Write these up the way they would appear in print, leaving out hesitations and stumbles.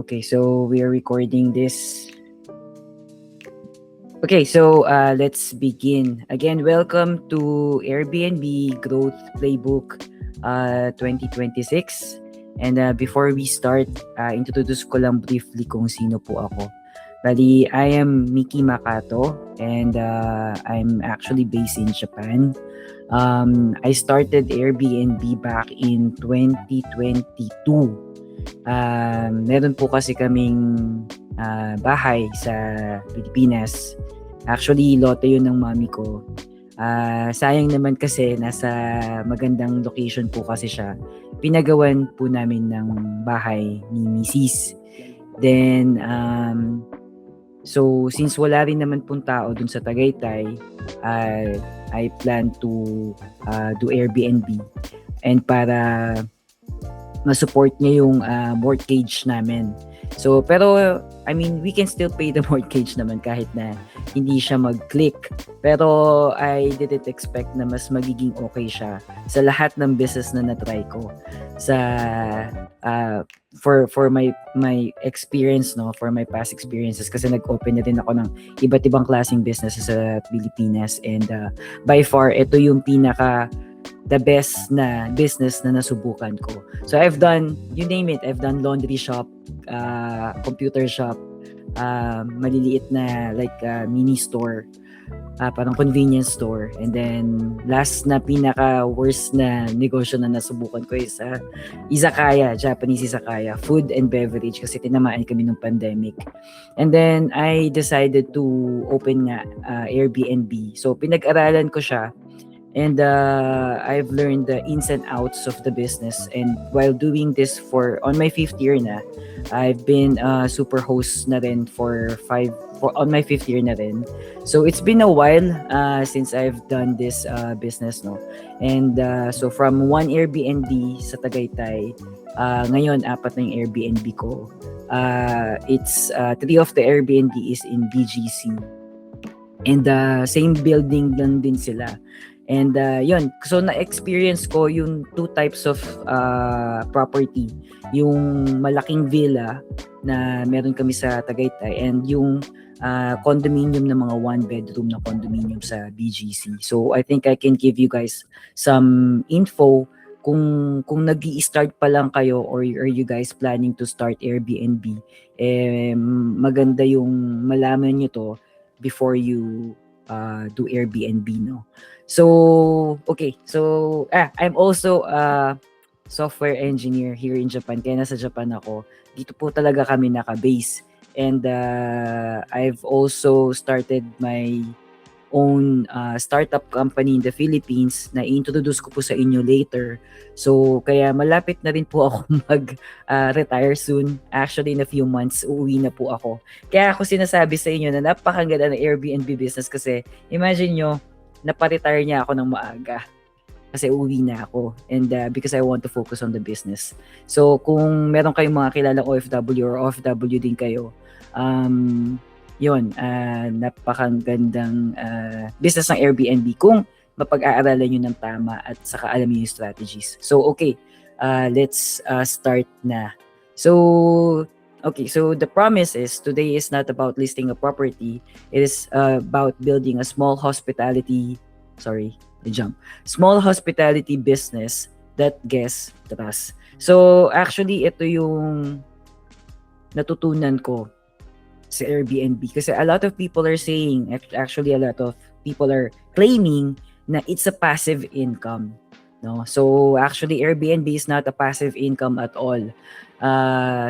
Okay, so we are recording this. Okay, so let's begin. Again, welcome to Airbnb Growth Playbook 2026. And before we start, introduce ko lang briefly kung sino po ako. Bali, I am Miki Makato and I'm actually based in Japan. I started Airbnb back in 2022. Meron po kasi kaming bahay sa Pilipinas. Actually, lote yun ng mami ko. Sayang naman kasi nasa magandang location po kasi siya. Pinagawan po namin ng bahay ni Mrs. Then, so since wala rin naman pong tao dun sa Tagaytay, I plan to do Airbnb. And para ma-support niya yung mortgage namin. So, pero, I mean, we can still pay the mortgage naman kahit na hindi siya mag-click. Pero, I didn't expect na mas magiging okay siya sa lahat ng business na na-try ko. Sa, for my experience, no, for my past experiences, kasi nag-open na din ako ng iba't ibang klaseng businesses sa Pilipinas. And by far, ito yung the best na business na nasubukan ko. So I've done, you name it, I've done laundry shop, computer shop, maliliit na like mini store, parang convenience store. And then last na pinaka worst na negosyo na nasubukan ko is izakaya, Japanese izakaya, food and beverage kasi tinamaan kami ng pandemic. And then I decided to open nga Airbnb. So pinag-aralan ko siya. And I've learned the ins and outs of the business. And while doing this on my 5th year na, I've been super host na rin on my 5th year na rin. So it's been a while since I've done this business, no. And so from one Airbnb sa Tagaytay, ngayon 4 na yung Airbnb ko. It's 3 of the Airbnb is in BGC. And same building lang din sila. And yun, so na-experience ko yung 2 types of property. Yung malaking villa na meron kami sa Tagaytay and yung condominium na mga 1-bedroom na condominium sa BGC. So I think I can give you guys some info kung nag-i-start pa lang kayo or are you guys planning to start Airbnb. Maganda yung malaman nyo to before you do Airbnb, no? So, okay. So, I'm also a software engineer here in Japan. Kaya nasa Japan ako. Dito po talaga kami naka-base. And I've also started my own startup company in the Philippines na i-introduce ko po sa inyo later. So, kaya malapit na rin po ako mag-retire soon. Actually, in a few months, uuwi na po ako. Kaya ako sinasabi sa inyo na napakaganda ng Airbnb business kasi imagine nyo, naparetire niya ako ng maaga kasi uwi na ako and because I want to focus on the business. So kung meron kayong mga kilalang OFW or OFW din kayo, yun, napakagandang business ng Airbnb kung mapag-aaralan nyo ng tama at saka alam nyo yung strategies. So okay, let's start na. So okay, so the promise is today is not about listing a property. It is about building a small hospitality business that gets trust. So actually, ito yung natutunan ko sa Airbnb kasi a lot of people are saying, actually a lot of people are claiming na it's a passive income. No? So actually, Airbnb is not a passive income at all.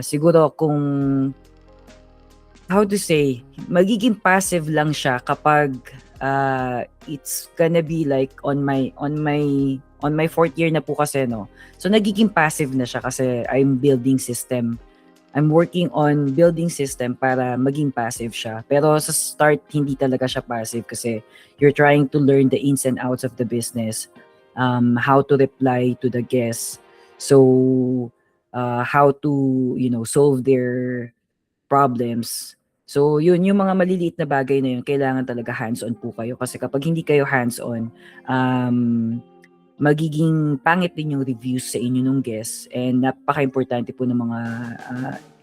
Siguro kung how to say, magiging passive lang siya kapag it's gonna be like on my 4th year na po kasi, no. So nagiging passive na siya kasi I'm working on building system para maging passive siya. Pero sa start hindi talaga siya passive kasi you're trying to learn the ins and outs of the business, how to reply to the guests. So how to, solve their problems. So, yun, yung mga maliliit na bagay na yun, kailangan talaga hands-on po kayo. Kasi kapag hindi kayo hands-on, magiging pangit din yung reviews sa inyo ng guests. And napaka-importante po ng mga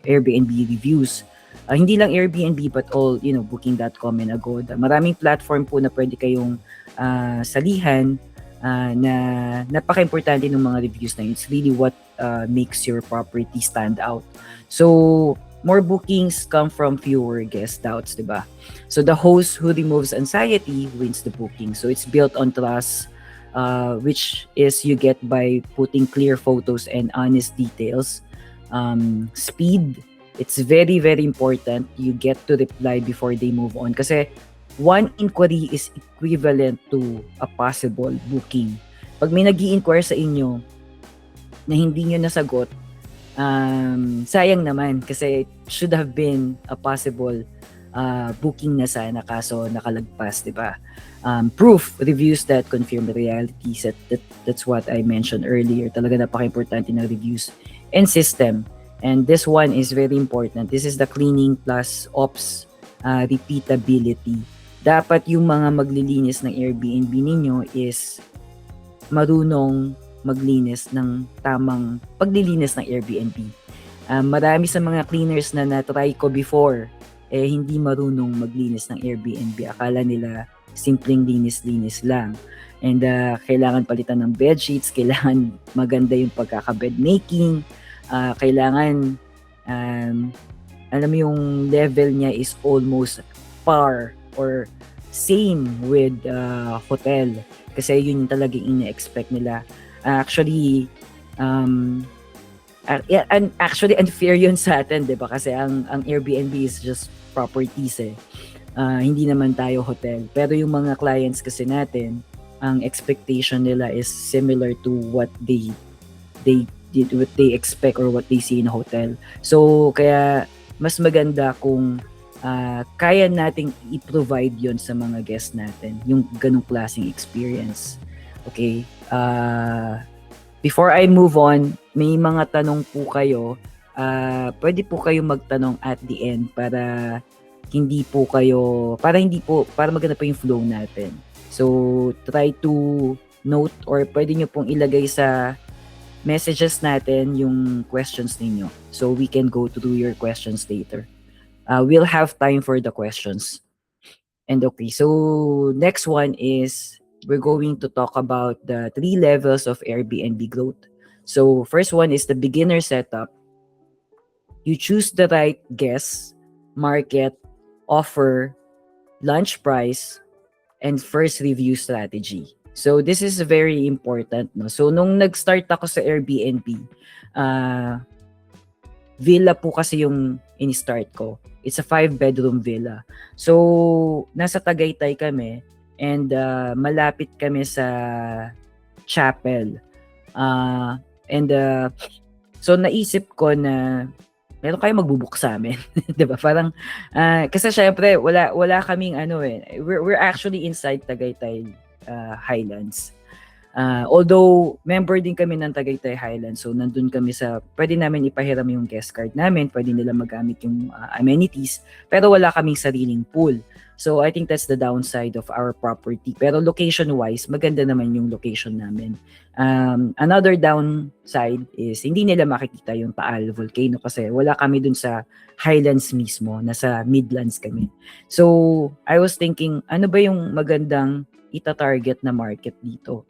Airbnb reviews. Hindi lang Airbnb but all, Booking.com and Agoda. Maraming platform po na pwede kayong salihan na napaka-importante ng mga reviews na yun. It's really what makes your property stand out. So, more bookings come from fewer guest doubts, diba? So, the host who removes anxiety wins the booking. So, it's built on trust, which is you get by putting clear photos and honest details. Speed, it's very, very important. You get to reply before they move on. Kasi one inquiry is equivalent to a possible booking. Pag may nag-i-inquire sa inyo na hindi nyo nasagot, sayang naman kasi it should have been a possible booking na sana kaso nakalagpas, di ba? Proof, reviews that confirm the realities. That's what I mentioned earlier. Talaga napaka-importante ng reviews. And system. And this one is very important. This is the cleaning plus ops repeatability. Dapat yung mga maglilinis ng Airbnb ninyo is marunong maglinis ng tamang paglilinis ng Airbnb. Marami sa mga cleaners na na-try ko before, hindi marunong maglinis ng Airbnb. Akala nila simpleng linis-linis lang. And kailangan palitan ng bed sheets, kailangan maganda yung pagkaka-bed making, kailangan alam mo yung level niya is almost par or same with hotel kasi yun talagang ina-expect nila. Actually unfair yun sa atin, 'di ba? Kasi ang Airbnb is just properties hindi naman tayo hotel. Pero yung mga clients kasi natin, ang expectation nila is similar to what they expect or what they see in a hotel. So kaya mas maganda kung kaya nating i-provide yon sa mga guests natin, yung ganung klaseng experience. Okay? Before I move on, may mga tanong po kayo. Pwede po kayo magtanong at the end para para maganda po yung flow natin. So, try to note or pwede nyo pong ilagay sa messages natin yung questions ninyo. So, we can go through your questions later. We'll have time for the questions. And okay, so next one is we're going to talk about the 3 levels of Airbnb growth. So, first one is the beginner setup. You choose the right guests, market, offer, launch price, and first review strategy. So this is very important, no? So nung nag-start ako sa Airbnb, villa po kasi yung in-start ko. It's a 5-bedroom villa. So nasa Tagaytay kami and malapit kami sa chapel. So naisip ko na meron kayo magbubook sa amin. 'Di ba? Parang kasi syempre wala kaming we're actually inside Tagaytay Highlands. Although member din kami ng Tagaytay Highlands, so nandun kami pwede namin ipahiram yung guest card namin, pwede nila magamit yung amenities, pero wala kaming sariling pool. So I think that's the downside of our property. Pero location-wise, maganda naman yung location namin. Another downside is hindi nila makikita yung Taal Volcano kasi wala kami dun sa Highlands mismo, nasa Midlands kami. So I was thinking, ano ba yung magandang ita-target na market dito?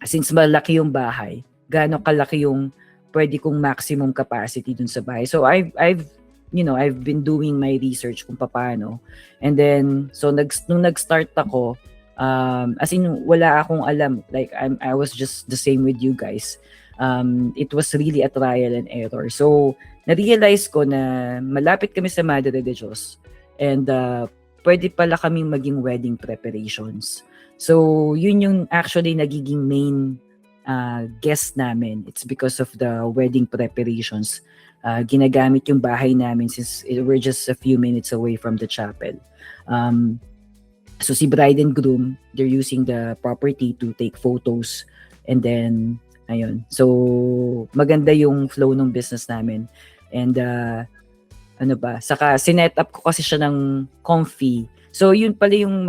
Since malaki yung bahay, gaano kalaki yung pwede kong maximum capacity dun sa bahay. So I've been doing my research kung paano. And then, so nung nag-start ako, as in, wala akong alam. Like, I was just the same with you guys. It was really a trial and error. So, na-realize ko na malapit kami sa Madre de Dios. And pwede pala kaming maging wedding preparations. So, yun yung actually nagiging main guest namin. It's because of the wedding preparations. Ginagamit yung bahay namin since we're just a few minutes away from the chapel. So si bride and groom, they're using the property to take photos and then ayun. So maganda yung flow ng business namin. And saka sinet up ko kasi siya ng comfy. So yun pala yung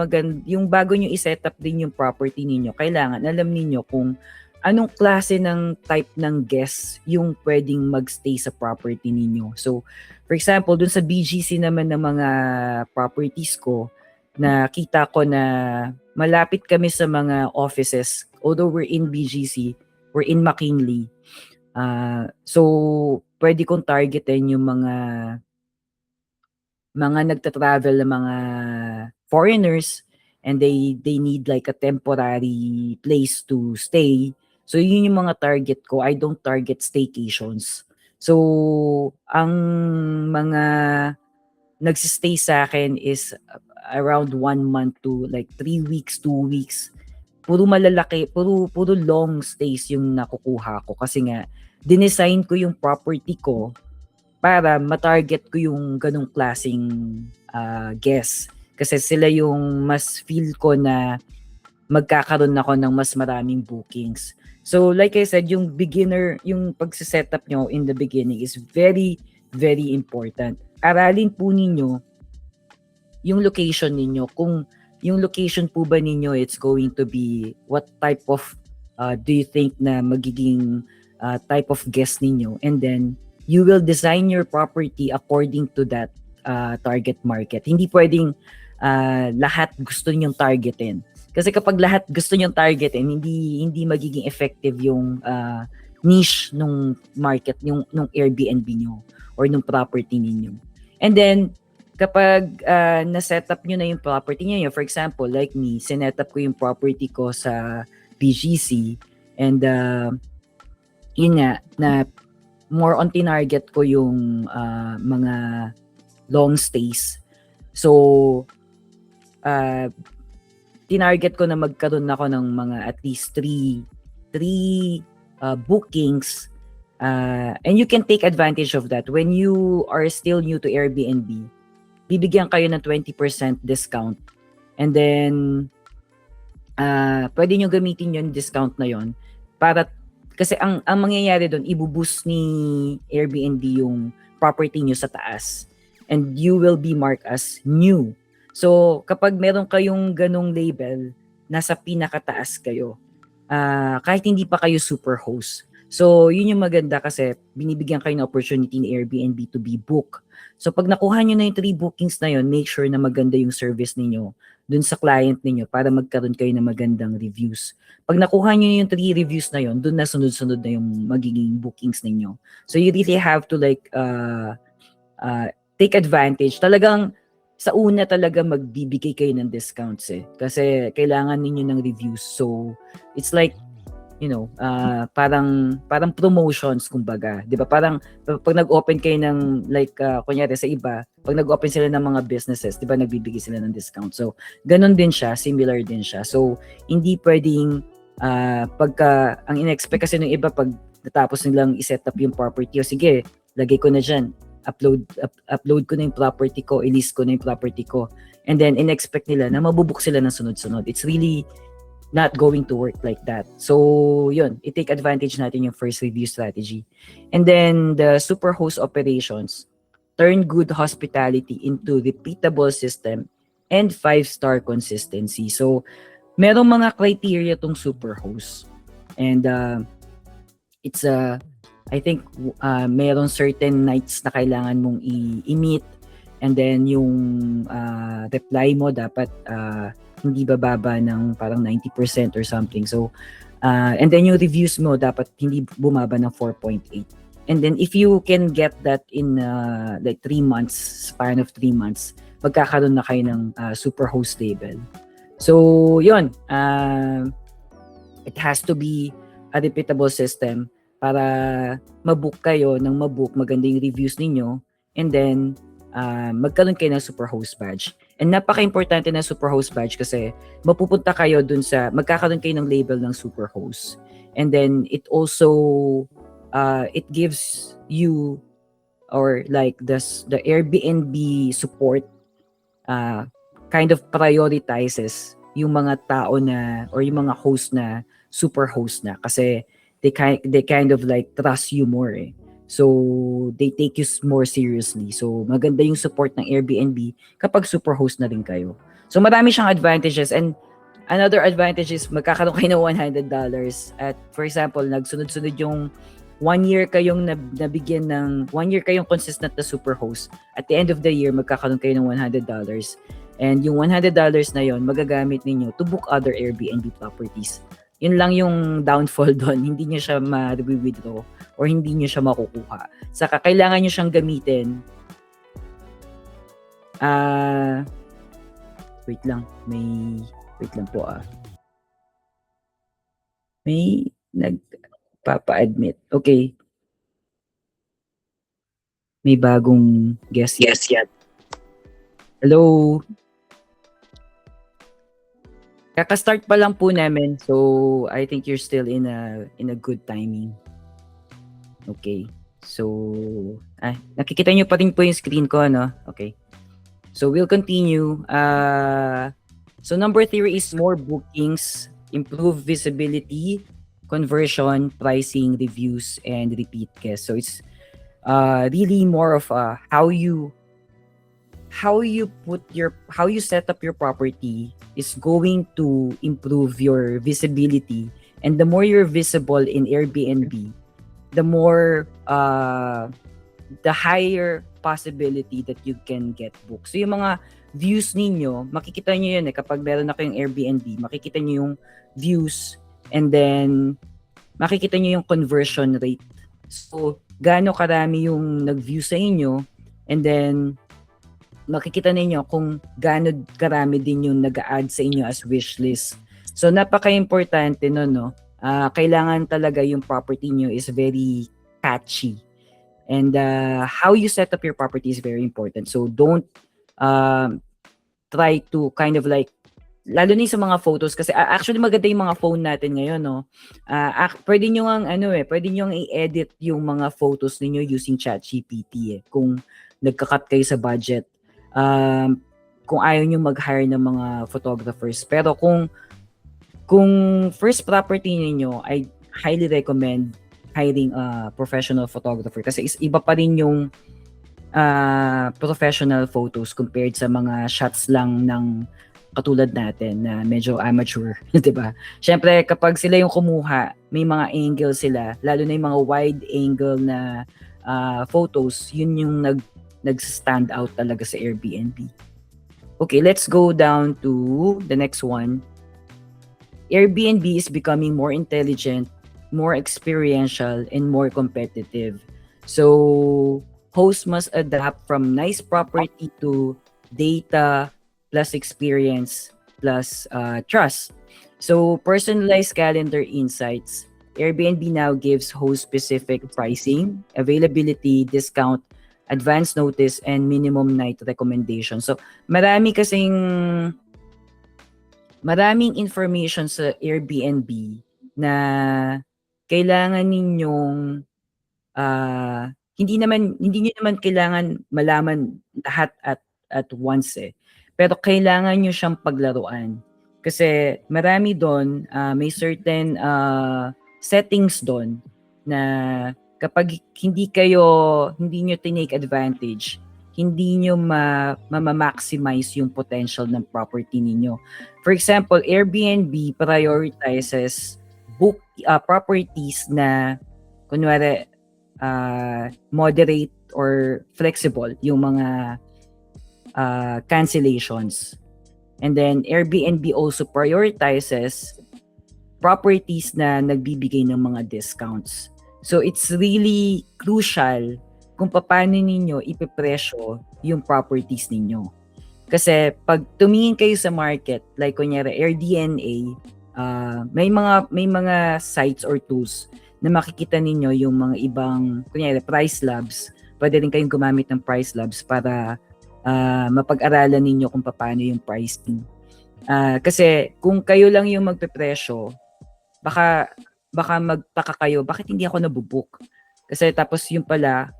bago nyo i-set up din yung property ninyo, kailangan alam niyo kung anong klase ng type ng guest yung pwedeng magstay sa property ninyo. So, for example, dun sa BGC naman ng mga properties ko, nakita ko na malapit kami sa mga offices. Although we're in BGC, we're in McKinley. So, pwede kong targetin yung mga nagta-travel na mga foreigners and they need like a temporary place to stay. So yun yung mga target ko. I don't target staycations. So ang mga nagsistay sa akin is around 1 month to like 3 weeks, 2 weeks. Puro malalaki, puro long stays yung nakukuha ko kasi nga dinesign ko yung property ko para ma-target ko yung ganong klaseng guests. Kasi sila yung mas feel ko na magkakaroon ako ng mas maraming bookings. So like I said, yung beginner, yung pagsisetup nyo in the beginning is very, very important. Aralin po ninyo yung location ninyo. Kung yung location po ba ninyo, it's going to be what type of do you think na magiging type of guest ninyo, and then you will design your property according to that target market. Hindi pwedeng lahat gusto ninyong targetin. Kasi kapag lahat gusto ninyong targetin, hindi magiging effective yung niche nung market, nung Airbnb nyo or nung property ninyo. And then, kapag na-set up nyo na yung property niyo, for example, like me, sinet up ko yung property ko sa BGC, and yun nga, na more on tinarget ko yung mga long stays. So, tinarget ko na magkaroon ako ng mga at least three bookings, and you can take advantage of that. When you are still new to Airbnb, bibigyan kayo ng 20% discount, and then pwede nyo gamitin yung discount na yon para, kasi ang mangyayari doon, ibuboost ni Airbnb yung property nyo sa taas, and you will be marked as new. So kapag meron kayong ganong label, nasa pinakataas kayo, kahit hindi pa kayo super host. So yun yung maganda kasi binibigyan kayo ng opportunity ni Airbnb to be booked. So pag nakuha nyo na yung 3 bookings na yun, make sure na maganda yung service ninyo dun sa client ninyo para magkaroon kayo ng magandang reviews. Pag nakuha nyo yung 3 reviews na yun, dun na sunod-sunod na yung magiging bookings ninyo. So you really have to like take advantage. Talagang sa una talaga magbibigay kayo ng discounts kasi kailangan ninyo ng reviews. So it's like, you know, parang promotions kumbaga, 'di ba? Parang pag nag-open kayo ng like kunyari sa iba, pag nag-open sila ng mga businesses, 'di ba, nagbibigay sila ng discount. So ganun din siya, similar din siya. So hindi pwedeng pagka ang in-expect kasi ng iba, pag natapos nilang i-set up yung property, o sige, lagay ko na diyan, upload ko na yung property ko, i-list ko na yung property ko, and then in-expect nila na mabubuk sila ng sunod-sunod. It's really not going to work like that. So, yun, i-take advantage natin yung first review strategy. And then, the superhost operations, turn good hospitality into repeatable system and 5-star consistency. So, merong mga criteria tong superhost. And it's I think merong certain nights na kailangan mong i-meet, and then yung reply mo dapat hindi bababa ng parang 90% or something. So, and then yung reviews mo dapat hindi bumaba ng 4.8. And then if you can get that in like 3 months, span of 3 months, magkakaroon na kayo ng superhost label. So, yun. It has to be a repeatable system para mabook kayo ng mabook, maganda yung reviews ninyo, and then magkaroon kayo ng superhost badge. And napaka-importante ng superhost badge kasi mapupunta kayo dun sa, magkakaroon kayo ng label ng superhost. And then it also, it gives you, or like the Airbnb support, kind of prioritizes yung mga tao na, or yung mga host na superhost na, kasi they kind of like trust you more So, they take you more seriously. So, maganda yung support ng Airbnb kapag superhost na rin kayo. So, marami siyang advantages, and Another advantage is magkakaroon kayo ng $100 at for example, nagsunod-sunod yung 1 year kayong nabigyan ng 1 year kayong consistent na superhost. At the end of the year, magkakaroon kayo ng $100. And yung $100 na yon magagamit ninyo to book other Airbnb properties. Yun lang yung downfall doon. Hindi nyo siya ma-withdraw or hindi nyo siya makukuha. Saka kailangan nyo siyang gamitin. Wait lang. Wait lang po May nagpapa-admit. Okay. May bagong guest. Yes, yan. Hello. Kaka-start pa lang po namin. So, I think you're still in a good timing. Okay. So, nakikita nyo pa rin po yung screen ko, no? Okay. So, we'll continue. So, number 3 is more bookings, improve visibility, conversion, pricing, reviews, and repeat guests. So, it's really more of how you set up your property is going to improve your visibility. And the more you're visible in Airbnb, the more the higher possibility that you can get booked. So yung mga views ninyo, makikita nyo yun kapag meron na kayong Airbnb, makikita nyo yung views and then makikita nyo yung conversion rate. So gaano karami yung nag-view sa inyo and then makikita ninyo kung gaano karami din yung nag-add sa inyo as wishlist. So napaka-importante no. Kailangan talaga yung property nyo is very catchy. And how you set up your property is very important. So don't try to kind of like, lalo na sa mga photos kasi actually maganda yung mga phone natin ngayon, no. Pwede nyo pwede nyo i-edit yung mga photos niyo using ChatGPT kung nagka-cut kayo sa budget. Kung ayaw nyo mag-hire ng mga photographers. Pero kung first property niyo, I highly recommend hiring a professional photographer kasi iba pa rin yung professional photos compared sa mga shots lang ng katulad natin na medyo amateur, 'di ba? Syempre kapag sila yung kumuha, may mga angle sila, lalo na yung mga wide angle na photos, yun yung nag-stand out talaga sa Airbnb. Okay, let's go down to the next one. Airbnb is becoming more intelligent, more experiential, and more competitive. So, hosts must adapt from nice property to data plus experience plus trust. So, personalized calendar insights. Airbnb now gives host-specific pricing, availability, discount, advance notice, and minimum night recommendation. So, maraming information sa Airbnb na kailangan ninyong hindi niyo naman kailangan malaman lahat at once Pero kailangan niyo siyang paglaruan. Kasi marami doon, may certain settings doon na kapag hindi nyo tinake advantage, hindi nyo ma-maximize yung potential ng property ninyo. For example, Airbnb prioritizes properties na kunwari moderate or flexible yung mga cancellations. And then Airbnb also prioritizes properties na nagbibigay ng mga discounts. So it's really crucial kung paano ninyo ipepresyo yung properties ninyo. Kasi pag tumingin kayo sa market, like kunyari AirDNA, may mga sites or tools na makikita ninyo yung mga ibang, kunyari Price Labs. Pwede rin kayong gumamit ng Price Labs para mapag-aralan ninyo kung paano yung pricing. Kasi kung kayo lang yung magpepresyo, baka magtaka kayo, bakit hindi ako nabubook? Kasi tapos yung pala,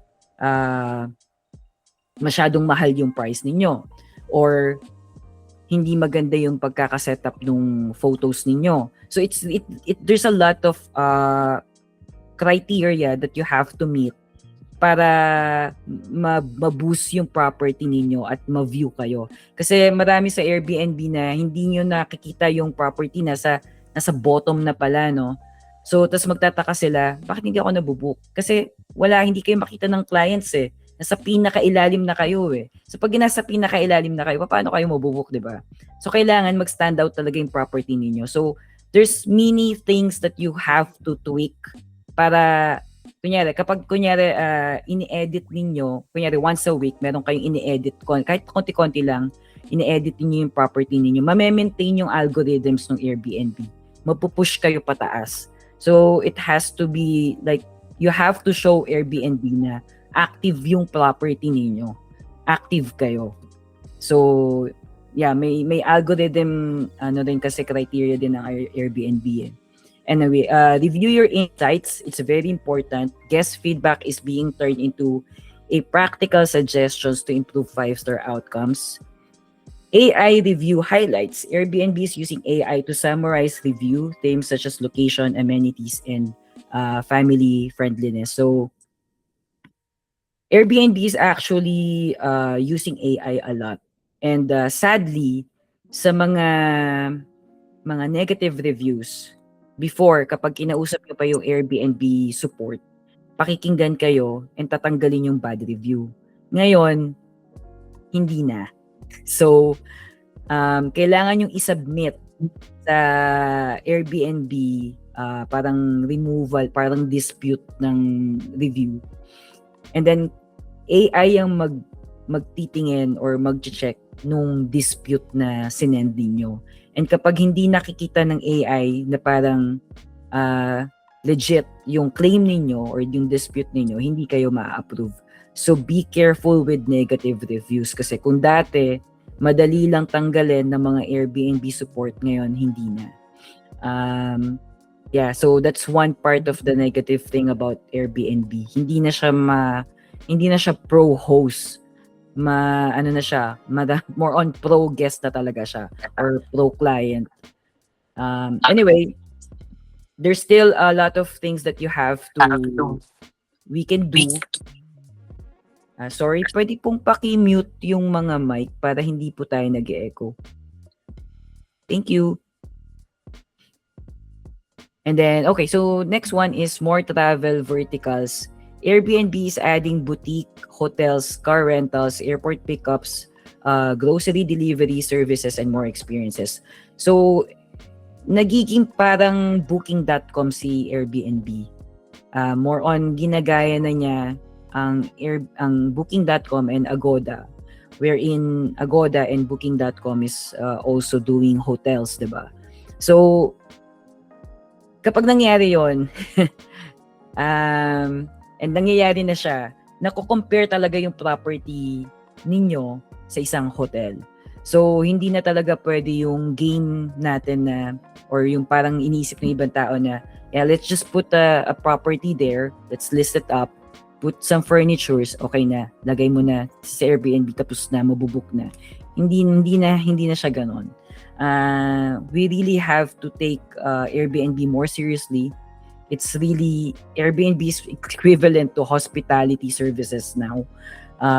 masyadong mahal yung price ninyo. Or hindi maganda yung pagkakasetup ng photos ninyo. So there's a lot of criteria that you have to meet para ma-boost yung property ninyo at ma-view kayo. Kasi marami sa Airbnb na hindi nyo nakikita yung property nasa bottom na pala, no? So, tas magtataka sila, bakit hindi ako nabubook? Kasi hindi kayo makita ng clients eh. Nasa pinakailalim na kayo eh. So, pag nasa pinakailalim na kayo, paano kayo mabubook, di ba? So, kailangan mag-stand out talaga yung property ninyo. So, there's many things that you have to tweak para kapag ini-edit ninyo, once a week, meron kayong ini-edit, kahit konti-konti lang, ini-edit niyo yung property ninyo, ma-maintain yung algorithms ng Airbnb. Mapupush kayo pataas. So, it has to be like, you have to show Airbnb na active yung property ninyo. Active kayo. So, yeah, may algorithm, rin kasi criteria din ng Airbnb eh. Anyway, review your insights. It's very important. Guest feedback is being turned into a practical suggestions to improve 5-star outcomes. AI review highlights. Airbnb is using AI to summarize review themes such as location, amenities, and family friendliness. So, Airbnb is actually using AI a lot. And sadly, sa mga negative reviews, before, kapag kinausap nyo pa yung Airbnb support, pakikinggan kayo and tatanggalin yung bad review. Ngayon, hindi na. So, kailangan yung isubmit sa Airbnb parang removal, parang dispute ng review. And then, AI ang magtitingin or mag-check nung dispute na sinend ninyo. And kapag hindi nakikita ng AI na parang legit yung claim ninyo or yung dispute ninyo, hindi kayo ma-approve. So be careful with negative reviews kasi kung dati madali lang tanggalin ng mga Airbnb support, ngayon hindi na. Yeah, so that's one part of the negative thing about Airbnb. Hindi na siya pro host. More on pro guest na talaga siya or pro client. Anyway, there's still a lot of things that we can do. Sorry, pwede pong paki-mute yung mga mic para hindi po tayo nag-echo. Thank you. And then, okay, so next one is more travel verticals. Airbnb is adding boutique, hotels, car rentals, airport pickups, grocery delivery services, and more experiences. So, nagiging parang booking.com si Airbnb. More on ginagaya na niya ang booking.com and Agoda, wherein Agoda and booking.com is also doing hotels, diba? So, kapag nangyari yon and nangyayari na siya, nako-compare talaga yung property ninyo sa isang hotel. So, hindi na talaga pwede yung game natin na, or yung parang iniisip ng ibang tao na, yeah, let's just put a property there, let's list it up, put some furnitures, okay na, lagay mo na sa Airbnb, tapos na, mabubook na. Hindi na siya ganon. We really have to take Airbnb more seriously. It's really, Airbnb is equivalent to hospitality services now.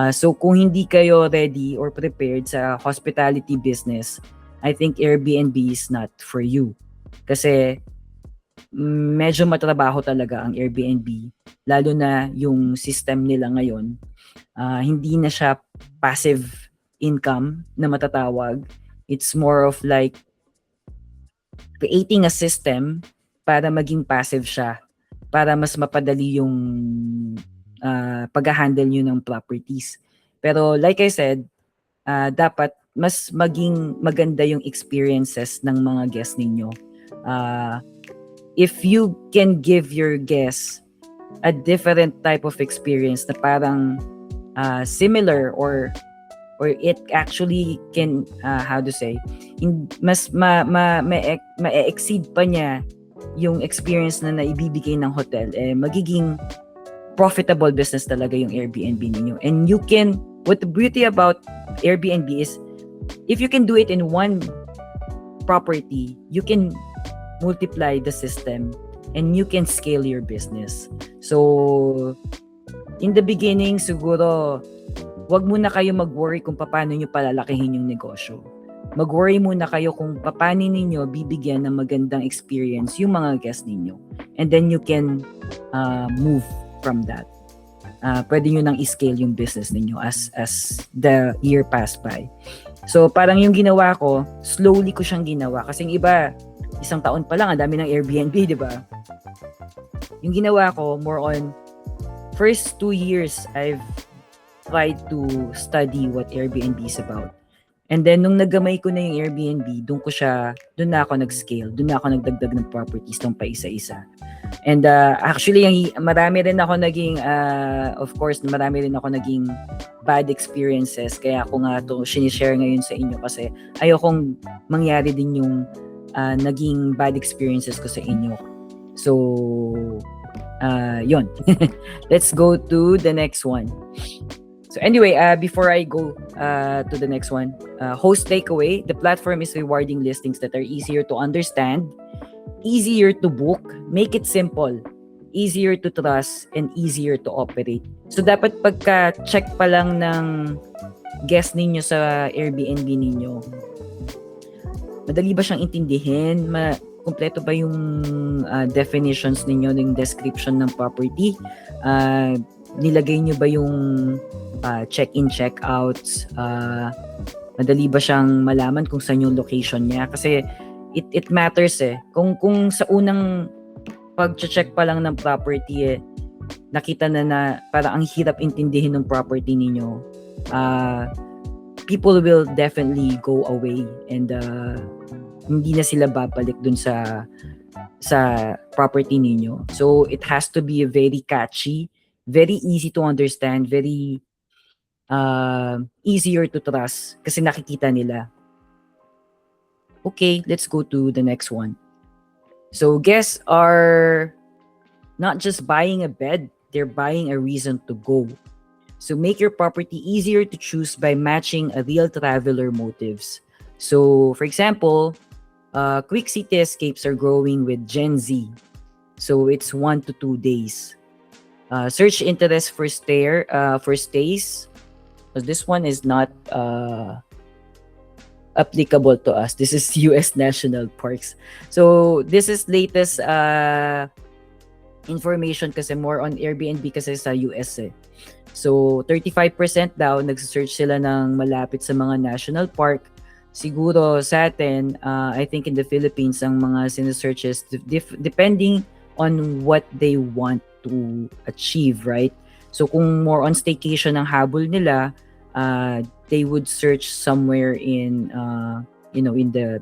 So kung hindi kayo ready or prepared sa hospitality business, I think Airbnb is not for you. Kasi medyo matrabaho talaga ang Airbnb, lalo na yung system nila ngayon. Hindi na siya passive income na matatawag. It's more of like creating a system para maging passive siya, para mas mapadali yung pag-handle nyo ng properties. Pero like I said, dapat mas maging maganda yung experiences ng mga guests ninyo. If you can give your guests a different type of experience na parang similar or it actually can, mas ma-exceed pa niya yung experience na naibibigay ng hotel, magiging profitable business talaga yung Airbnb ninyo. And what the beauty about Airbnb is, if you can do it in one property, you can multiply the system and you can scale your business. So, in the beginning, siguro, wag muna kayo mag-worry kung paano nyo palalakihin yung negosyo. Mag-worry muna kayo kung paano ninyo bibigyan ng magandang experience yung mga guests ninyo. And then you can move from that. Pwede nyo nang i-scale yung business ninyo as the year passed by. So, parang yung ginawa ko, slowly ko siyang ginawa. Kasi yung iba, isang taon pa lang, ang dami ng Airbnb, di ba? Yung ginawa ko, more on, first 2 years, I've tried to study what Airbnb is about. And then, nung nagamay ko na yung Airbnb, doon na ako nag-scale, doon na ako nagdagdag ng properties ng paisa-isa. And actually, marami rin ako naging, of course, marami rin ako naging bad experiences. Kaya ako nga ito sinishare ngayon sa inyo kasi ayokong mangyari din yung naging bad experiences ko sa inyo. So, yun. Let's go to the next one. So anyway, before I go to the next one, host takeaway, the platform is rewarding listings that are easier to understand, easier to book, make it simple, easier to trust, and easier to operate. So dapat pagka-check pa lang ng guest ninyo sa Airbnb ninyo, madali ba siyang intindihin? Kompleto ba yung definitions ninyo, yung description ng property? Nilagay nyo ba yung check-in, check-outs? Madali ba siyang malaman kung saan yung location niya? Kasi it matters eh. Kung sa unang pag-check pa lang ng property nakita na parang ang hirap intindihin ng property ninyo, people will definitely go away and hindi na sila babalik dun sa property ninyo. So it has to be very catchy, very easy to understand, very easier to trust kasi nakikita nila. Okay, let's go to the next one. So guests are not just buying a bed, they're buying a reason to go. So make your property easier to choose by matching a real traveler motives. So for example, quick city escapes are growing with Gen Z. So it's 1 to 2 days. Search interest for stays. This one is not applicable to us. This is US National Parks. So this is latest information kasi more on Airbnb kasi sa US eh. So 35% daw nagsesearch sila ng malapit sa mga national park. Siguro sa atin, I think in the Philippines, ang mga sinesearches depending on what they want to achieve, right? So kung more on staycation ang habol nila, they would search somewhere in in the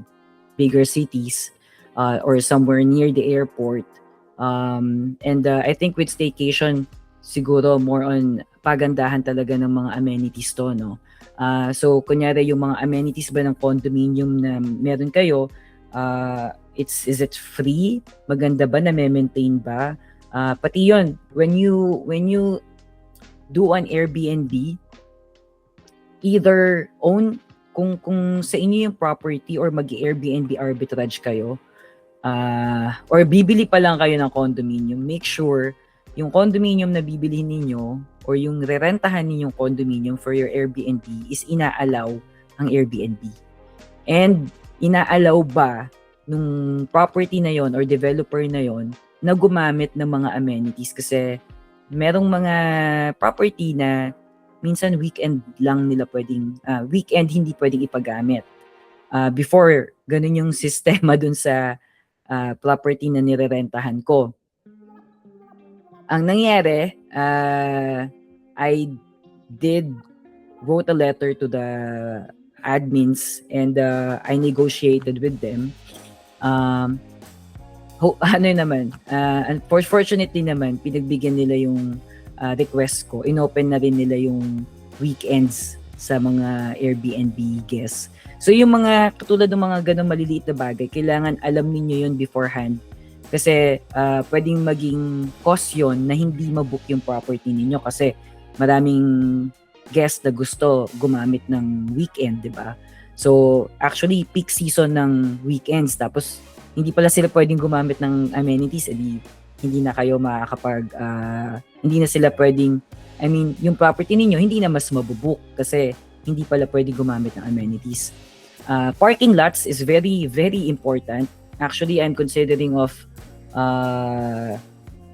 bigger cities or somewhere near the airport. And I think with staycation, siguro more on pagandahan talaga ng mga amenities to, no? So kunyari yung mga amenities ba ng condominium na meron kayo, is it free? Maganda ba, na maintain ba? Pati yun, when you do an Airbnb, either own, kung sa inyo yung property or mag-Airbnb arbitrage kayo, or bibili pa lang kayo ng condominium, make sure yung condominium na bibilihin ninyo or yung rerentahan ninyong condominium for your Airbnb is inaalaw ang Airbnb. And inaalaw ba nung property na yon or developer na yon na gumamit ng mga amenities? Kasi merong mga property na minsan weekend lang nila pwedeng, weekend hindi pwedeng ipagamit. Before, ganun yung sistema dun sa property na nirerentahan ko. Ang nangyari, I wrote a letter to the admins and I negotiated with them. Unfortunately naman, pinagbigyan nila yung request ko. Inopen na rin nila yung weekends sa mga Airbnb guests. So yung mga katulad ng mga ganong maliliit na bagay, kailangan alam niyo yun beforehand. Kasi pwedeng maging cost yun na hindi mabook yung property ninyo kasi maraming guests na gusto gumamit ng weekend, di ba? So actually peak season ng weekends, tapos hindi pala sila pwedeng gumamit ng amenities, hindi na kayo makakapag hindi na sila pwedeng I mean, yung property ninyo hindi na mas mabubook kasi hindi pala pwede gumamit ng amenities. Parking lots is very, very important. Actually, I'm considering of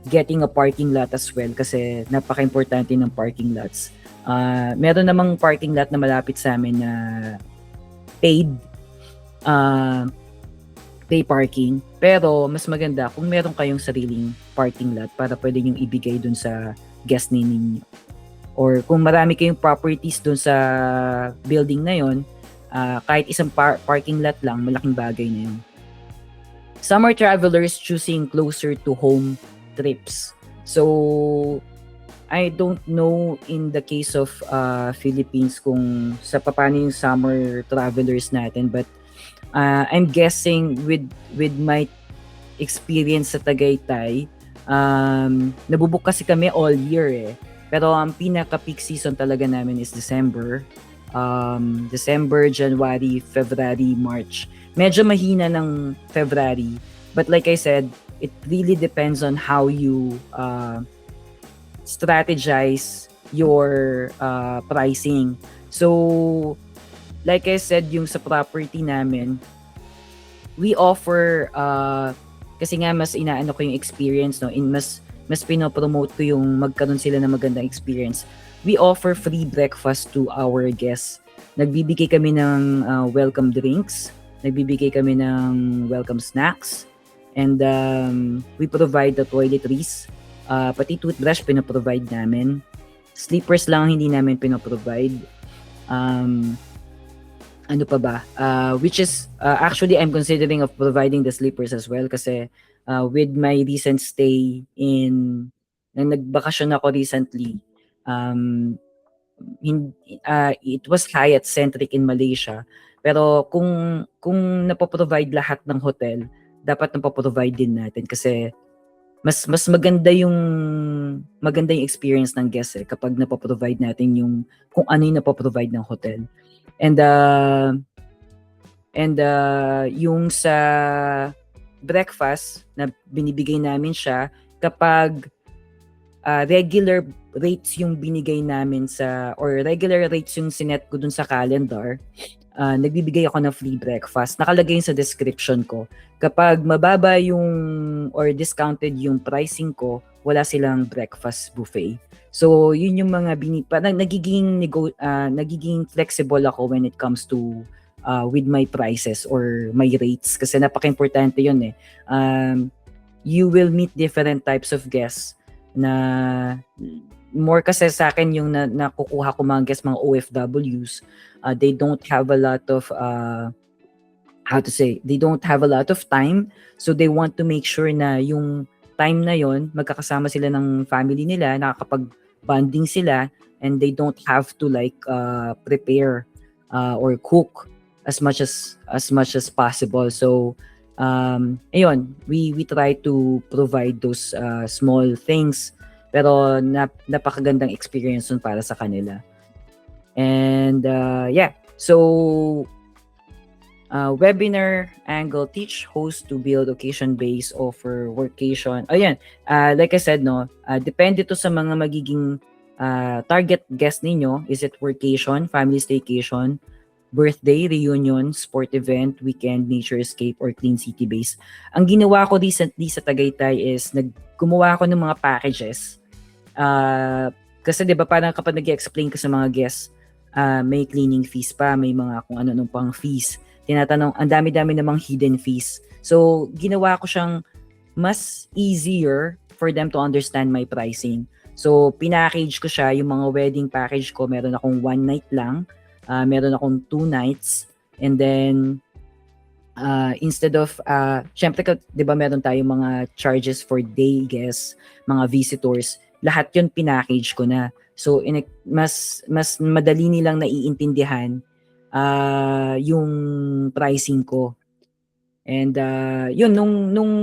getting a parking lot as well kasi napaka-importante ng parking lots. Meron namang parking lot na malapit sa amin na paid pay parking. Pero mas maganda kung meron kayong sariling parking lot para pwede nyo ibigay dun sa guest ninyo. Or kung marami kayong properties dun sa building na yon, kahit isang parking lot lang, malaking bagay na yun. Summer travelers choosing closer to home trips. So, I don't know in the case of Philippines kung sa paano yung summer travelers natin, but I'm guessing with my experience sa Tagaytay, nabubuk kasi kami all year eh. Pero ang pinaka-peak season talaga namin is December. December, January, February, March. Medyo mahina ng February. But like I said, it really depends on how you strategize your pricing. So, like I said, yung sa property namin, we offer, kasi nga mas inaano ko yung experience, no? Mas pinopromote ko yung magkaroon sila ng magandang experience. We offer free breakfast to our guests. Nagbibigay kami ng welcome drinks, nagbibigay kami ng welcome snacks, and we provide the toiletries. Pati toothbrush pinoprovide namin. Sleepers lang hindi namin pinoprovide. Ano pa ba? Which is, actually, I'm considering of providing the sleepers as well kasi with my recent stay nagbakasyon ako recently, it was Hyatt-centric in Malaysia. Pero kung napoprovide lahat ng hotel, dapat napoprovide din natin kasi mas maganda yung experience ng guest kapag napoprovide natin yung kung ano yung napoprovide ng hotel. And yung sa breakfast na binibigay namin siya kapag regular rates yung binigay namin or regular rates yung sinet ko dun sa calendar, nagbibigay ako ng free breakfast. Nakalagay sa description ko. Kapag mababa yung or discounted yung pricing ko, wala silang breakfast buffet. So, yun yung mga nagiging flexible ako when it comes to with my prices or my rates kasi napaka-importante yun eh. You will meet different types of guests na more kasi sa akin yung nakukuha ko mga guests, mga OFWs, they don't have a lot of they don't have a lot of time, so they want to make sure na yung time na yon magkakasama sila ng family nila, nakakapag-bonding sila, and they don't have to like prepare or cook as much as possible. So ayun, we try to provide those small things, pero napakagandang experience nun para sa kanila. And yeah, so webinar angle, teach host to build occasion-based offer workation. Ayan, like I said, no, depende to sa mga magiging target guest ninyo. Is it workation, family staycation, birthday, reunion, sport event, weekend, nature escape, or clean city base? Ang ginawa ko recently sa Tagaytay is gumawa ako ng mga packages. Kasi 'di ba parang kapag nag-explain ka sa mga guests, may cleaning fees pa, may mga kung ano nung pang fees. Tinatanong, ang dami-dami namang hidden fees. So, ginawa ko siyang mas easier for them to understand my pricing. So, pinackage ko siya, yung mga wedding package ko, meron akong 1 night lang, meron akong 2 nights, and then instead of, syempre, di ba meron tayong mga charges for day guests, mga visitors, lahat yun pinackage ko na. So, mas madali nilang naiintindihan yung pricing ko. And yun, nung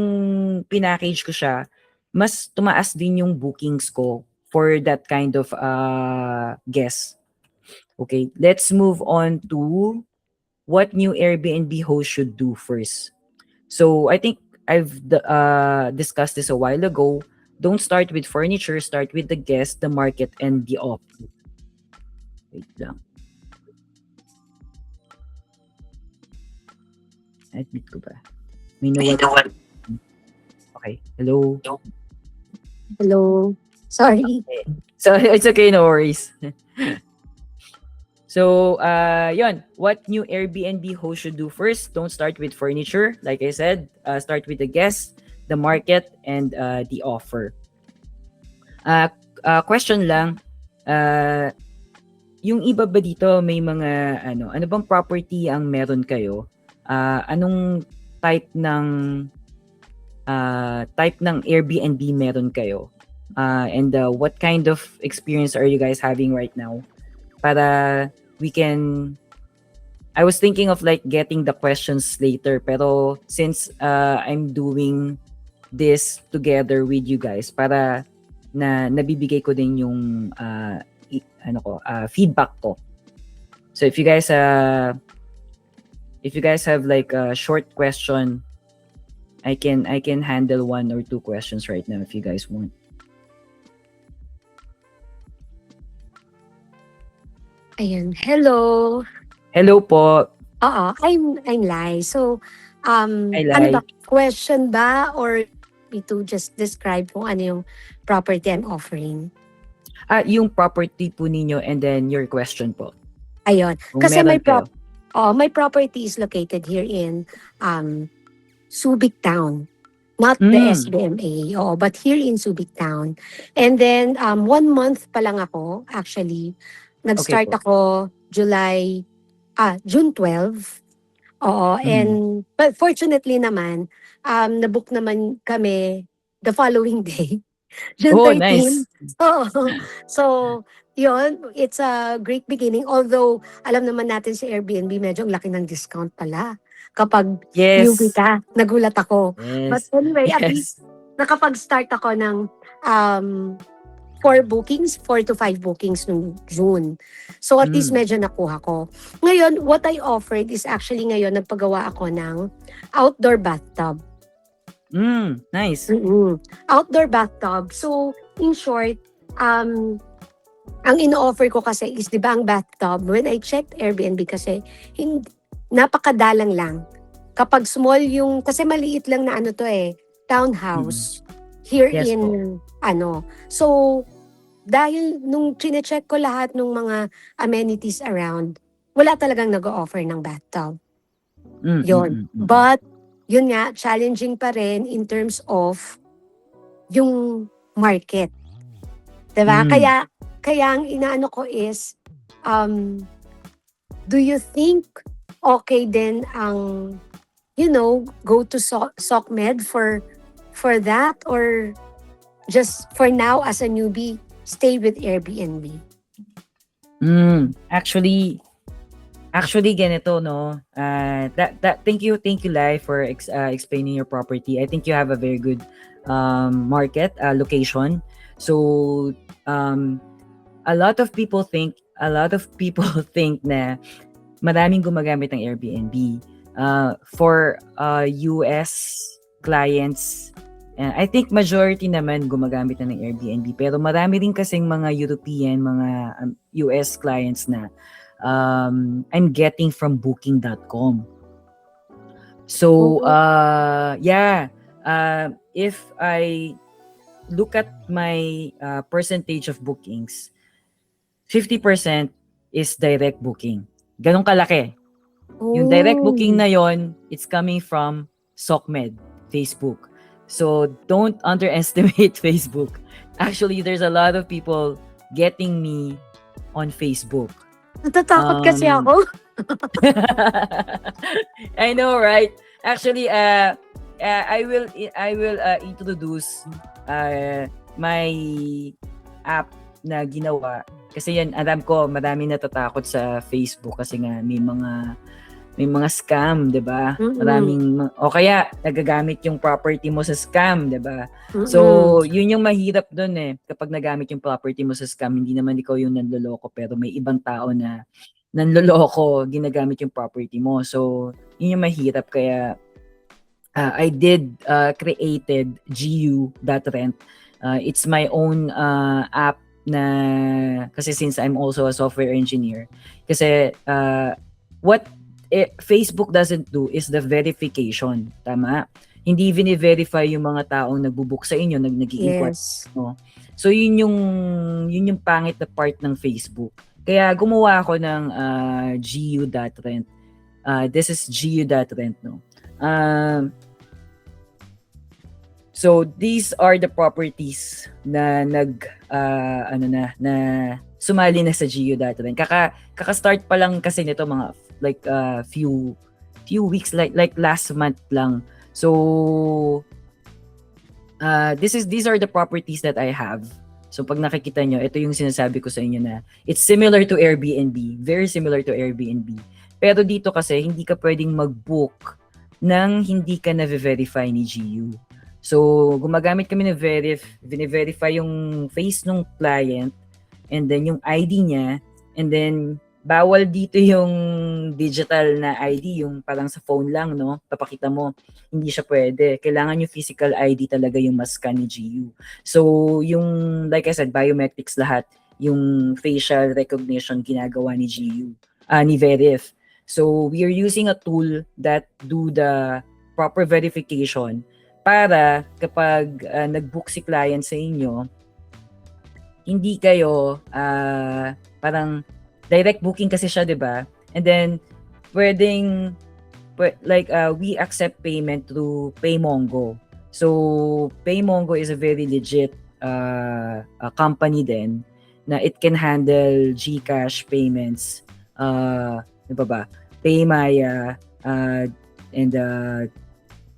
pinackage ko siya, mas tumaas din yung bookings ko for that kind of guest. Okay, let's move on to what new Airbnb host should do first. So I think I've discussed this a while ago. Don't start with furniture, start with the guest, the market, and the offer. Wait lang. Admit ko ba? May nawala. Okay. Hello. Hello. Sorry. So, it's okay, no worries. So, yun. What new Airbnb host should do first? Don't start with furniture. Like I said, start with the guest, the market, and the offer. Question lang. Uh, yung iba ba dito may mga ano bang property ang meron kayo? Anong type ng Airbnb meron kayo? And what kind of experience are you guys having right now? Para we can I was thinking of like getting the questions later, pero since I'm doing this together with you guys para na nabibigay ko din yung feedback ko. So if you guys have like a short question, I can handle 1 or 2 questions right now if you guys want. Ayan. Hello. Hello po. Oo, I'm Lai. So, Hi, ano ba, Lai. question ba or me to just describe kung ano yung property I'm offering? Yung property po ninyo and then your question po. Ayun. Kung Kasi meron kayo. my property is located here in Subic Town. Not the Mm. SBMA, but here in Subic Town. And then 1 month pa lang ako actually. Nag-start po. ako June 12. Oo, and but fortunately naman, na-book naman kami the following day, June Oh, 13. nice. Oo. So, yun, it's a great beginning. Although, alam naman natin si Airbnb, medyo ang laki ng discount pala. Kapag newbie Yes. ka, nagulat ako. But Yes. anyway, at least Yes. nakapag-start ako ng 4 to 5 bookings nung June. So at least medyo nakuha ko. Ngayon, what I offered is actually ngayon nagpagawa ako ng outdoor bathtub. Nice. Outdoor bathtub. So in short, ang ino-offer ko kasi is 'di ba ang bathtub, when I checked Airbnb kasi napakadalang lang. Kapag small yung kasi maliit lang na townhouse here Yes in po. So dahil nung chine-check ko lahat ng mga amenities around, wala talagang nag-o-offer ng bathtub. Yun. But, yun nga, challenging pa rin in terms of yung market. Diba? Kaya ang inaano ko is, do you think okay din ang, go to SOCMED for that? Or just for now as a newbie, stay with Airbnb? Actually ganito, no. Thank you Lai for explaining your property. I think you have a very good market location. So a lot of people think na maraming gumagamit ng Airbnb for US clients. I think majority naman gumagamit na ng Airbnb, pero marami rin kasing mga European, mga US clients na I'm getting from booking.com. So if I look at my percentage of bookings, 50% is direct booking. Ganun kalaki. Yung direct booking na yon, it's coming from SOCMED, Facebook. So don't underestimate Facebook. Actually, there's a lot of people getting me on Facebook. Natatakot kasi ako. I know, right? Actually, I will introduce my app na ginawa. Kasi yan, alam ko, marami natatakot sa Facebook kasi nga may mga scam, 'di ba? Maraming o kaya nagagamit yung property mo sa scam, 'di ba? So, yun yung mahirap doon kapag nagamit yung property mo sa scam, hindi naman ikaw yung nanloloko pero may ibang tao na nanloloko, ginagamit yung property mo. So, yun yung mahirap kaya I did created gu.rent It's my own app na, kasi since I'm also a software engineer, kasi what Facebook doesn't do is the verification, tama? Hindi verify yung mga taong nagbo-book sa inyo, nag-inquire. Yes. No? So yun yung pangit na part ng Facebook. Kaya gumawa ako ng gu.rent. This is gu.rent, no. So these are the properties na na sumali na sa gu.rent. Kaka-start pa lang kasi nito, mga like few weeks, like last month lang. So these are the properties that I have. So pag nakikita nyo, ito yung sinasabi ko sa inyo na it's similar to Airbnb, very similar to Airbnb. Pero dito kasi hindi ka pwedeng mag-book nang hindi ka na-verify ni GU. So gumagamit kami ng verify yung face ng client, and then yung ID niya, and then bawal dito yung digital na ID, yung parang sa phone lang, no? Papakita mo, hindi siya pwede. Kailangan yung physical ID talaga yung mas-scan ni GU. So, yung, like I said, biometrics lahat, yung facial recognition ginagawa ni GU, ni Verif. So, we are using a tool that do the proper verification para kapag nag-book si client sa inyo, hindi kayo parang direct booking kasi siya, 'di ba? And then pwedeng we accept payment through PayMongo. So PayMongo is a very legit a company din na it can handle GCash payments, 'di ba? Paymaya, and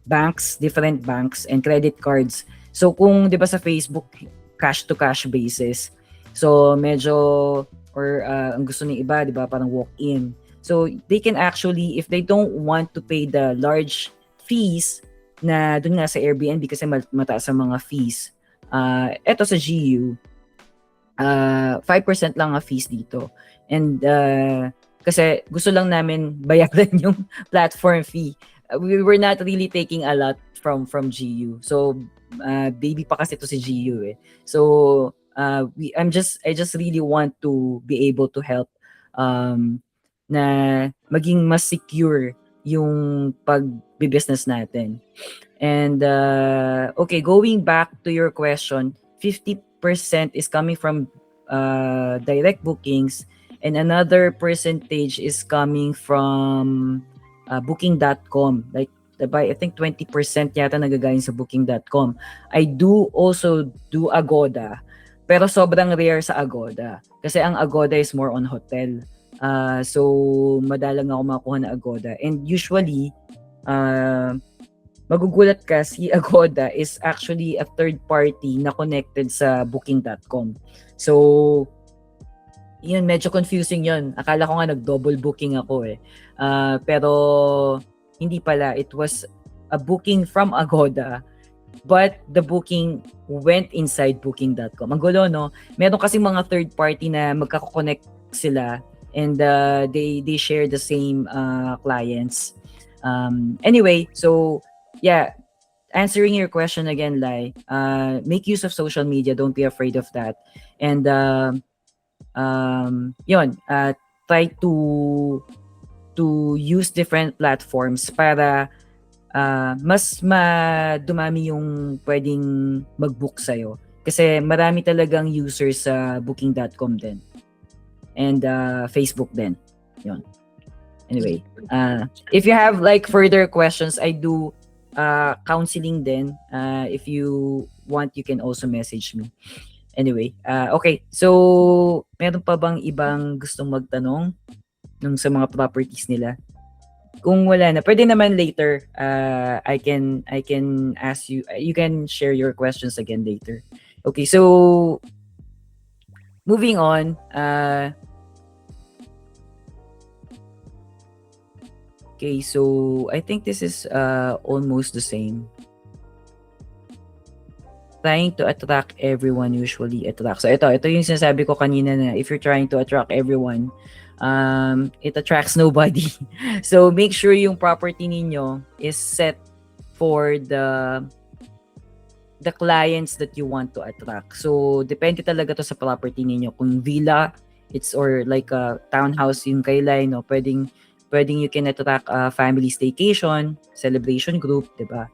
banks, different banks and credit cards. So kung 'di ba sa Facebook cash to cash basis. So medyo or ang gusto ng iba, 'di ba, parang walk-in. So they can actually, if they don't want to pay the large fees na doon nga sa Airbnb kasi mataas ang mga fees. Eto sa GU, 5% lang ang fees dito. And kasi gusto lang namin bayaran yung platform fee. We were not really taking a lot from GU. So baby pa kasi to si GU eh. So I just really want to be able to help na maging mas secure yung pag-business natin. And okay, going back to your question, 50% is coming from direct bookings, and another percentage is coming from booking.com. Like I think 20% yata nagagaling sa booking.com. I do also do Agoda. Pero sobrang rare sa Agoda. Kasi ang Agoda is more on hotel. So, madalang ako makuha na Agoda. And usually, magugulat ka, si Agoda is actually a third party na connected sa booking.com. So, yun, medyo confusing yun. Akala ko nga nag-double booking ako eh. Pero, hindi pala. It was a booking from Agoda, but the booking went inside booking.com. Ang gulo, no? Meron kasi mga third party na magkakonnect sila, and they share the same clients. Anyway, so yeah, answering your question again, Lai, make use of social media. Don't be afraid of that. And yun, try to use different platforms para mas dumami yung pwedeng mag-book sa'yo. Kasi marami talagang users sa booking.com din. And Facebook din. Yun. Anyway, if you have like further questions, I do counseling din. If you want, you can also message me. Anyway, okay. So, meron pa bang ibang gustong magtanong nung sa mga properties nila? Kung wala na, pwede naman later. I can ask you. You can share your questions again later. Okay, so moving on. Okay, so I think this is almost the same. Trying to attract everyone usually attracts. So ito yung sinasabi ko kanina na if you're trying to attract everyone, it attracts nobody. So make sure yung property ninyo is set for the the clients that you want to attract. So, depende talaga to sa property ninyo. Kung villa, it's or like a townhouse yung kailay, no? Pwedeng you can attract a family staycation, celebration group, di ba?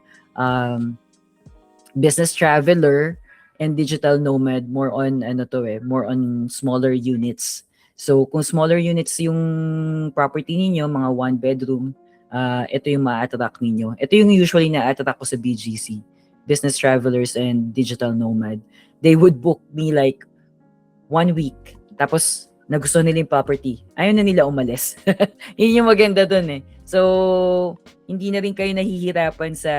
Business traveler, and digital nomad, more on more on smaller units. So kung smaller units yung property ninyo, mga one bedroom, ito yung ma-attract ninyo. Ito yung usually na-attract ko sa BGC, business travelers and digital nomad. They would book me like 1 week. Tapos nagustuhan nila yung property. Ayaw na nila umalis. Yun yung maganda dun eh. So hindi na rin kayo nahihirapan sa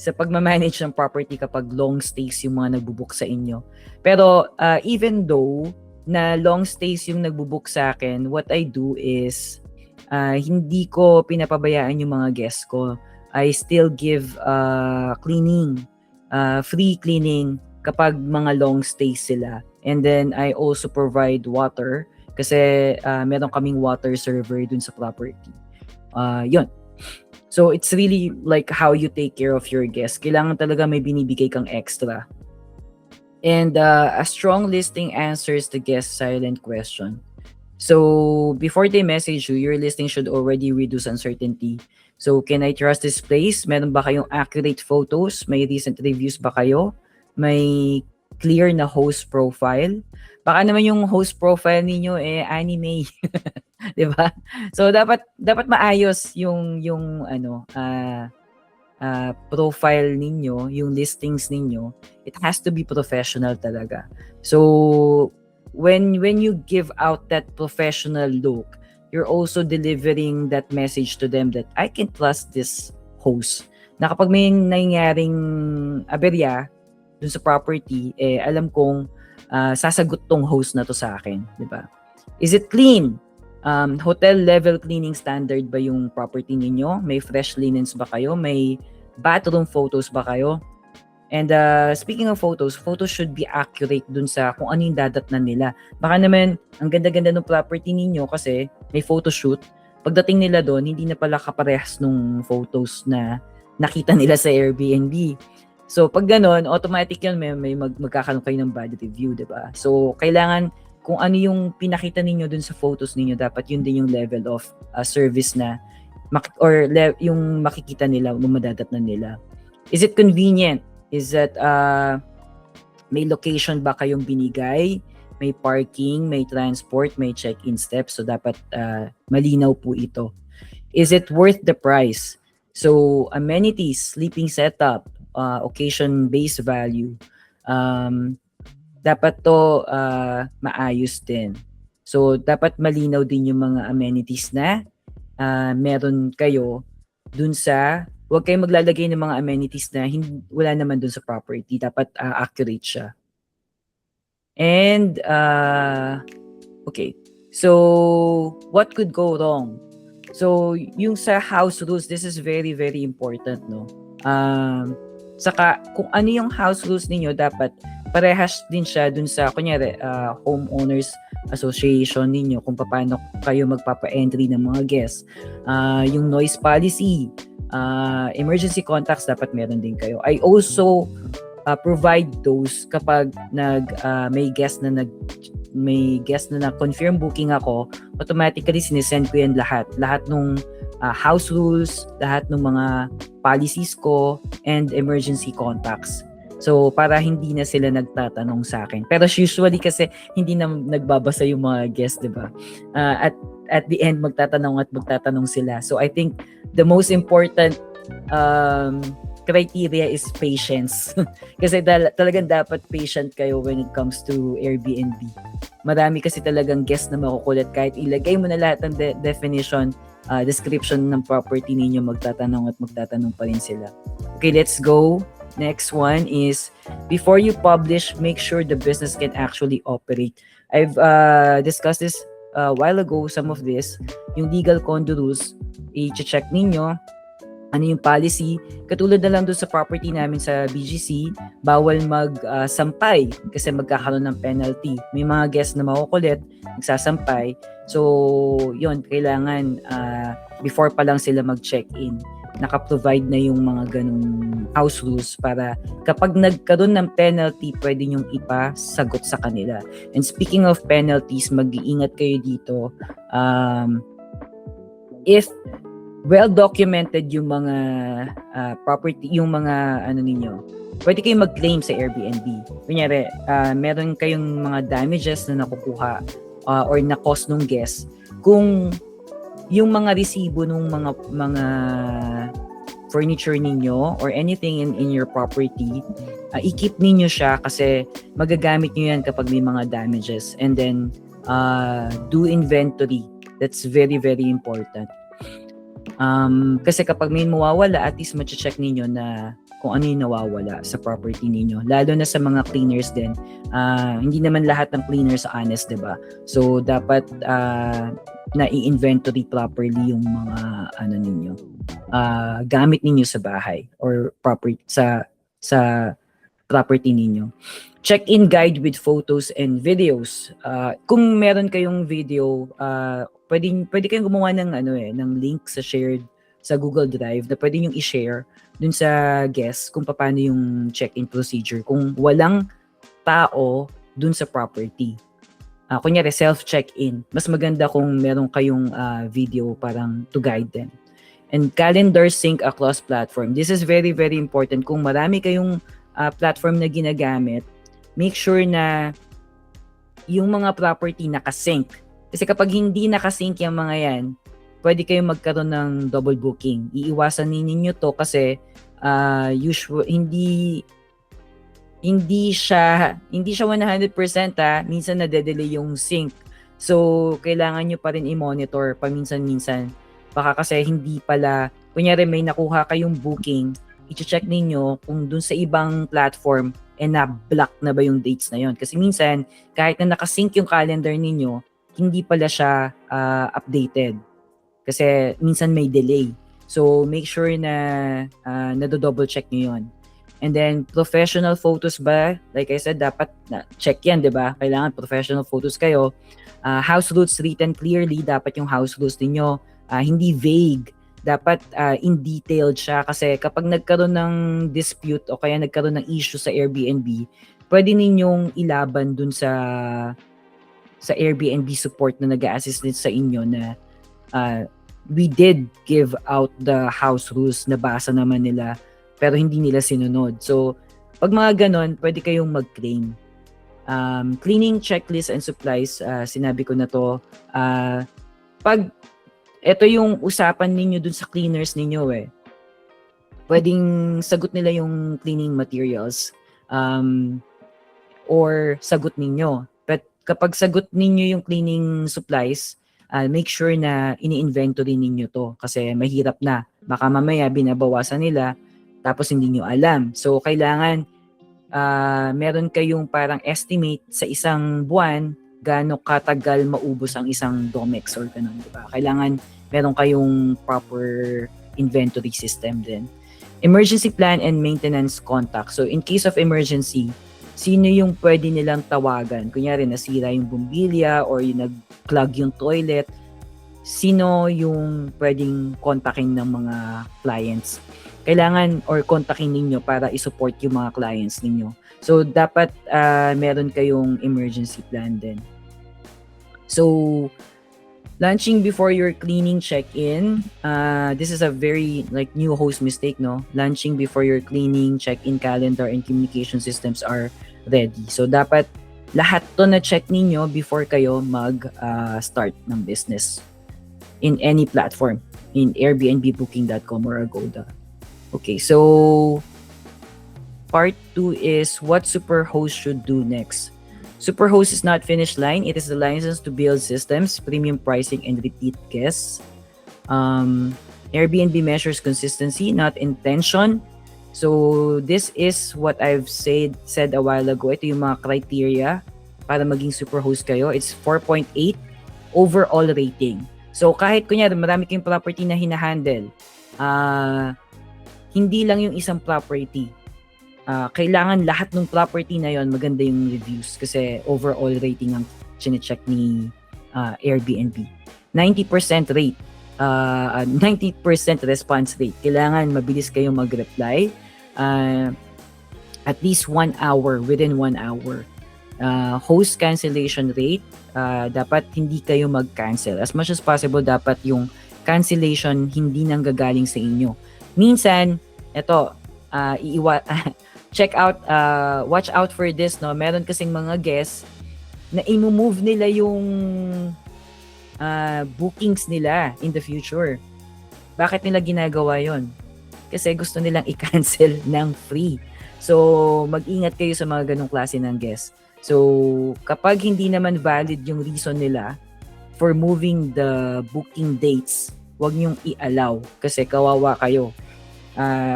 sa pagmamanage ng property kapag long stays yung mga nagbubook sa inyo. Pero even though na long stays yung nagbubook sa akin, what I do is hindi ko pinapabayaan yung mga guests ko. I still give cleaning, free cleaning kapag mga long stays sila. And then I also provide water kasi meron kaming water server dun sa property. Yun. So it's really like how you take care of your guests. Kailangan talaga may binibigay kang extra. And a strong listing answers the guest silent question. So before they message you, your listing should already reduce uncertainty. So can I trust this place? Meron ba kayong accurate photos? May recent reviews ba kayo? May clear na host profile? Baka naman yung host profile ninyo anime. 'Di ba? So dapat maayos yung profile ninyo, yung listings ninyo. It has to be professional talaga. So when you give out that professional look, you're also delivering that message to them that I can trust this host. Na kapag may nangyaring aberya dun sa property, alam kong sasagot tong host na to sa akin, di ba? Is it clean? Hotel level cleaning standard ba yung property ninyo? May fresh linens ba kayo? May bathroom photos ba kayo? And speaking of photos should be accurate dun sa kung ano yung dadatnan nila. Baka naman, ang ganda-ganda ng property ninyo kasi may photoshoot. Pagdating nila doon, hindi na pala kaparehas nung photos na nakita nila sa Airbnb. So, pag ganon, automatic yun, may magkakaroon kayo ng bad review, diba? So, kailangan kung ano yung pinakita ninyo dun sa photos ninyo, dapat yun din yung level of service na yung makikita nila, madadatnan nila. Is it convenient? Is that may location ba kayong binigay? May parking, may transport, may check-in steps. So, dapat malinaw po ito. Is it worth the price? So, amenities, sleeping setup, occasion-based value. Dapat to maayos din. So, dapat malinaw din yung mga amenities na meron kayo dun sa, huwag kayong maglalagay ng mga amenities na wala naman dun sa property. Dapat accurate siya. And, okay. So, what could go wrong? So, yung sa house rules, this is very, very important, no? Saka, kung ano yung house rules ninyo, dapat parehas din siya dun sa, kunyari, homeowners association ninyo, kung paano kayo magpapa-entry ng mga guests. Yung noise policy, emergency contacts, dapat meron din kayo. I also provide those kapag may guest na confirm booking ako, automatically sinesend ko yan lahat nung house rules, lahat ng mga policies ko, and emergency contacts. So, para hindi na sila nagtatanong sa akin. Pero usually kasi hindi na nagbabasa yung mga guests, di ba? At the end, magtatanong sila. So, I think the most important criteria is patience. Kasi talagang dapat patient kayo when it comes to Airbnb. Marami kasi talagang guests na makukulit kahit ilagay mo na lahat ng definition, description ng property ninyo, magtatanong pa rin sila. Okay, let's go. Next one is, before you publish, make sure the business can actually operate. I've discussed this a while ago, some of this. Yung legal condo rules, i-check ninyo. Ano yung policy? Katulad na lang doon sa property namin sa BGC, bawal magsampay kasi magkakaroon ng penalty. May mga guests na makukulit, nagsasampay. So, yun, kailangan before pa lang sila mag-check-in. naka-provide na yung mga ganung house rules para kapag nagkaroon ng penalty, pwede nyong ipasagot sa kanila. And speaking of penalties, mag-iingat kayo dito. If well documented yung mga property, yung mga ano ninyo, pwede kayong mag-claim sa Airbnb. Kunyari, meron kayong mga damages na nakukuha or na-cost nung guest. Kung yung mga resibo nung mga furniture ninyo or anything in your property, i-keep ninyo siya kasi magagamit nyo yan kapag may mga damages. And then, do inventory. That's very, very important. Kasi kapag may mawawala, at least mache-check ninyo na kung ano yung nawawala sa property ninyo. Lalo na sa mga cleaners din. Hindi naman lahat ng cleaners honest, diba? So, dapat na i-inventory properly yung mga ano ninyo. Gamit ninyo sa bahay or property sa property ninyo. Check-in guide with photos and videos. Kung meron kayong video, pwede kayong gumawa ng link sa shared sa Google Drive na pwede nyo i-share dun sa guests kung paano yung check-in procedure kung walang tao dun sa property. Kunyari, self-check-in. Mas maganda kung meron kayong video parang to guide them. And calendar sync across platform. This is very, very important. Kung marami kayong platform na ginagamit, make sure na yung mga property nakasync. Kasi kapag hindi nakasync yung mga yan, pwede kayong magkaroon ng double booking. Iiwasan ninyo to kasi hindi siya 100% minsan nade-delay yung sync. So, kailangan nyo pa rin i-monitor paminsan-minsan. Baka kasi hindi pala, kunyari may nakuha kayong booking, i-check ninyo kung dun sa ibang platform na-block na ba yung dates na yon. Kasi minsan, kahit na nakasync yung calendar ninyo, hindi pala siya updated. Kasi minsan may delay. So, make sure na nado-double check nyo yun. And then, professional photos ba? Like I said, dapat check yan, di ba? Kailangan professional photos kayo. House rules written clearly. Dapat yung house rules ninyo hindi vague. Dapat in detailed siya. Kasi kapag nagkaroon ng dispute o kaya nagkaroon ng issue sa Airbnb, pwede ninyong ilaban dun sa Airbnb support na nag-a-assist din sa inyo na we did give out the house rules, nabasa naman nila pero hindi nila sinunod. So, pag mga ganon, pwede kayong mag-claim. Cleaning checklist and supplies, sinabi ko na to. Pag ito yung usapan ninyo dun sa cleaners ninyo pwedeng sagot nila yung cleaning materials or sagot ninyo. But kapag sagot ninyo yung cleaning supplies, make sure na ini-inventory ninyo to kasi mahirap na. Baka mamaya binabawasan nila tapos hindi nyo alam. So, kailangan meron kayong parang estimate sa isang buwan gaano katagal maubos ang isang Domex or ganun, di ba? Kailangan meron kayong proper inventory system din. Emergency plan and maintenance contact. So, in case of emergency, sino yung pwede nilang tawagan? Kunyari, nasira yung bumbilya or yung nag-clog yung toilet. Sino yung pwedeng kontakin ng mga clients? Kailangan or kontakin ninyo para i-support yung mga clients ninyo. So, dapat meron kayong emergency plan din. So, launching before your cleaning check-in. This is a very new host mistake, no? Launching before your cleaning, check-in calendar, and communication systems are ready. So, dapat lahat to na check ninyo before kayo mag-start ng business in any platform, in Airbnb, Booking.com, or Agoda. Okay, so part 2 is what Superhost should do next. Superhost is not finish line. It is the license to build systems, premium pricing, and repeat guests. Airbnb measures consistency, not intention. So this is what I've said a while ago. Ito yung mga criteria para maging Superhost kayo. It's 4.8 overall rating. So kahit kunyari marami kayong property na hinahandle, hindi lang yung isang property. Kailangan lahat ng property na yon maganda yung reviews kasi overall rating ang chinecheck ni Airbnb. 90% rate. 90% response rate. Kailangan mabilis kayong mag-reply. At least 1 hour, within 1 hour. Host cancellation rate, dapat hindi kayo mag-cancel. As much as possible, dapat yung cancellation hindi nanggagaling sa inyo. Minsan, eto, watch out for this, no? Meron kasing mga guests na i-move nila yung bookings nila in the future. Bakit nila ginagawa yon? Kasi gusto nilang i-cancel ng free. So, mag-ingat kayo sa mga ganong klase ng guests. So, kapag hindi naman valid yung reason nila for moving the booking dates, huwag niyong i-allow kasi kawawa kayo.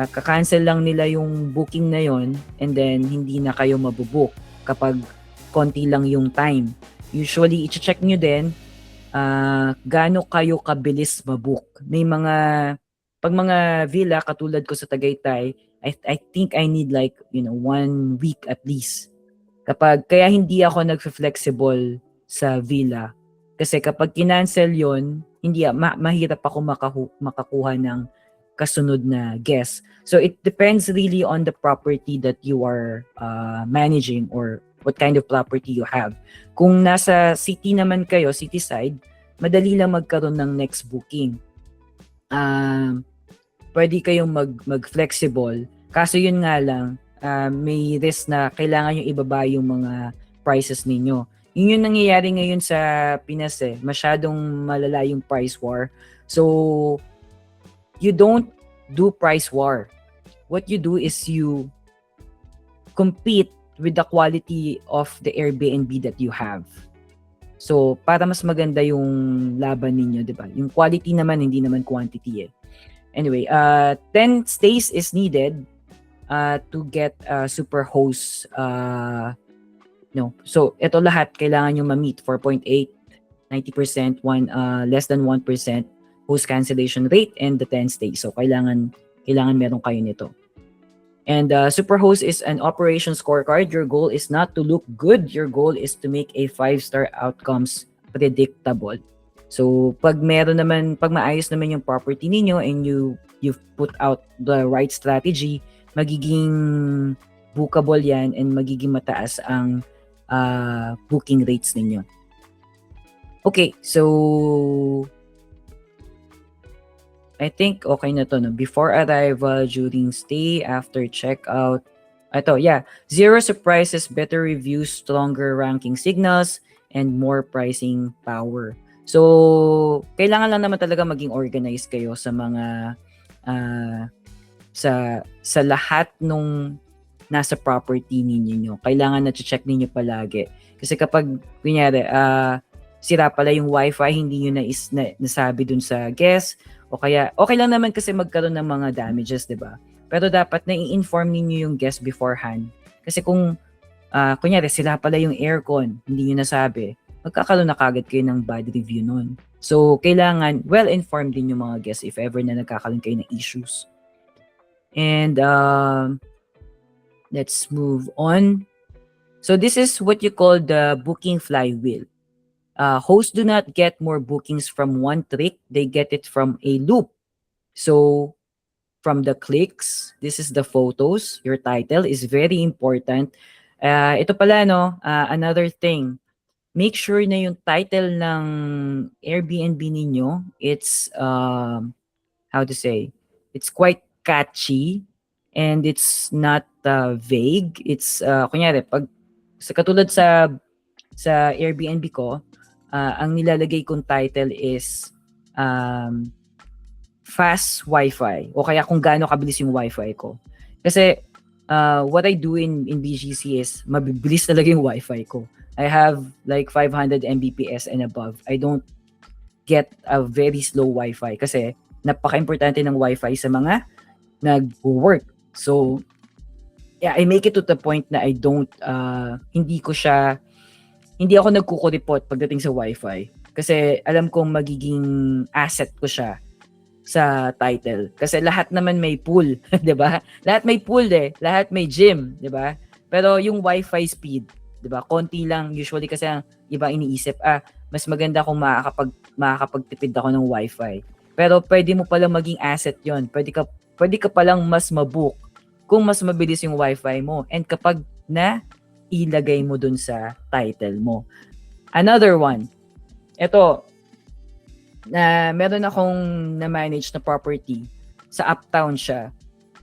Kakancel lang nila yung booking na yon and then hindi na kayo mabubook kapag konti lang yung time. Usually, i-check nyo din gaano kayo kabilis mabook. May pag mga villa katulad ko sa Tagaytay, I think I need 1 week at least. Kaya hindi ako nag-flexible sa villa. Kasi kapag kinancel yon, mahirap ako makakuha ng kasunod na guest. So it depends really on the property that you are managing or what kind of property you have. Kung nasa city naman kayo, city side, madali lang magkaroon ng next booking. Pwede kayong mag-flexible. Kaso yun nga lang, may risk na kailangan yung ibaba yung mga prices ninyo. Yun yung nangyayari ngayon sa Pinas eh. Masyadong malala yung price war. So, you don't do price war. What you do is you compete with the quality of the Airbnb that you have. So, para mas maganda yung laban ninyo, di ba? Yung quality naman, hindi naman quantity eh. Anyway, 10 stays is needed to get super host. So, ito lahat kailangan nyo ma-meet. 4.8, 90%, less than 1% host cancellation rate, and the 10 stays. So, kailangan meron kayo nito. And Superhost is an operation scorecard. Your goal is not to look good. Your goal is to make a 5-star outcomes predictable. So, pag maayos naman yung property ninyo and you've put out the right strategy, magiging bookable yan and magiging mataas ang booking rates ninyo. Okay, so I think okay na to, no? Before arrival, during stay, after checkout. Ito, yeah. 0 surprises, better reviews, stronger ranking signals, and more pricing power. So, kailangan lang naman talaga maging organized kayo sa mga sa lahat nung nasa property ninyo. Kailangan na check ninyo palagi. Kasi kapag kunyari, sira pala yung wifi, hindi nyo nasabi dun sa guest, o kaya, okay lang naman kasi magkaroon ng mga damages, di ba? Pero dapat na i-inform ninyo yung guest beforehand. Kasi kung, kunyari, sila pala yung aircon, hindi nyo nasabi, magkakaroon na kagad kayo ng bad review nun. So, kailangan well-informed din yung mga guests if ever na nagkakaroon kayo ng issues. And, let's move on. So, this is what you call the booking flywheel. Hosts do not get more bookings from one trick. They get it from a loop. So, from the clicks, this is the photos. Your title is very important. Ito pala, no, another thing. Make sure na yung title ng Airbnb ninyo, it's, it's quite catchy and it's not vague. It's, kunyari, katulad sa Airbnb ko, ang nilalagay kong title is fast Wi-Fi o kaya kung gaano kabilis yung Wi-Fi ko. Kasi what I do in BGC is mabibilis talaga yung Wi-Fi ko. I have like 500 Mbps and above. I don't get a very slow Wi-Fi kasi napaka-importante ng Wi-Fi sa mga nag-work. So, yeah, I make it to the point na I don't, hindi ako nagkukuripot pagdating sa Wi-Fi. Kasi alam kong magiging asset ko siya sa title. Kasi lahat naman may pool, 'di ba? Lahat may pool lahat may gym, 'di ba? Pero yung Wi-Fi speed, 'di ba? Konti lang usually kasi ang iba iniisip, mas maganda kung makakapagtipid ako ng Wi-Fi. Pero pwede mo palang maging asset yon. Pwede ka palang mas mabook kung mas mabilis yung wifi mo. And kapag na ilagay mo dun sa title mo. Another one. Ito, na meron akong na-manage na property. Sa Uptown siya.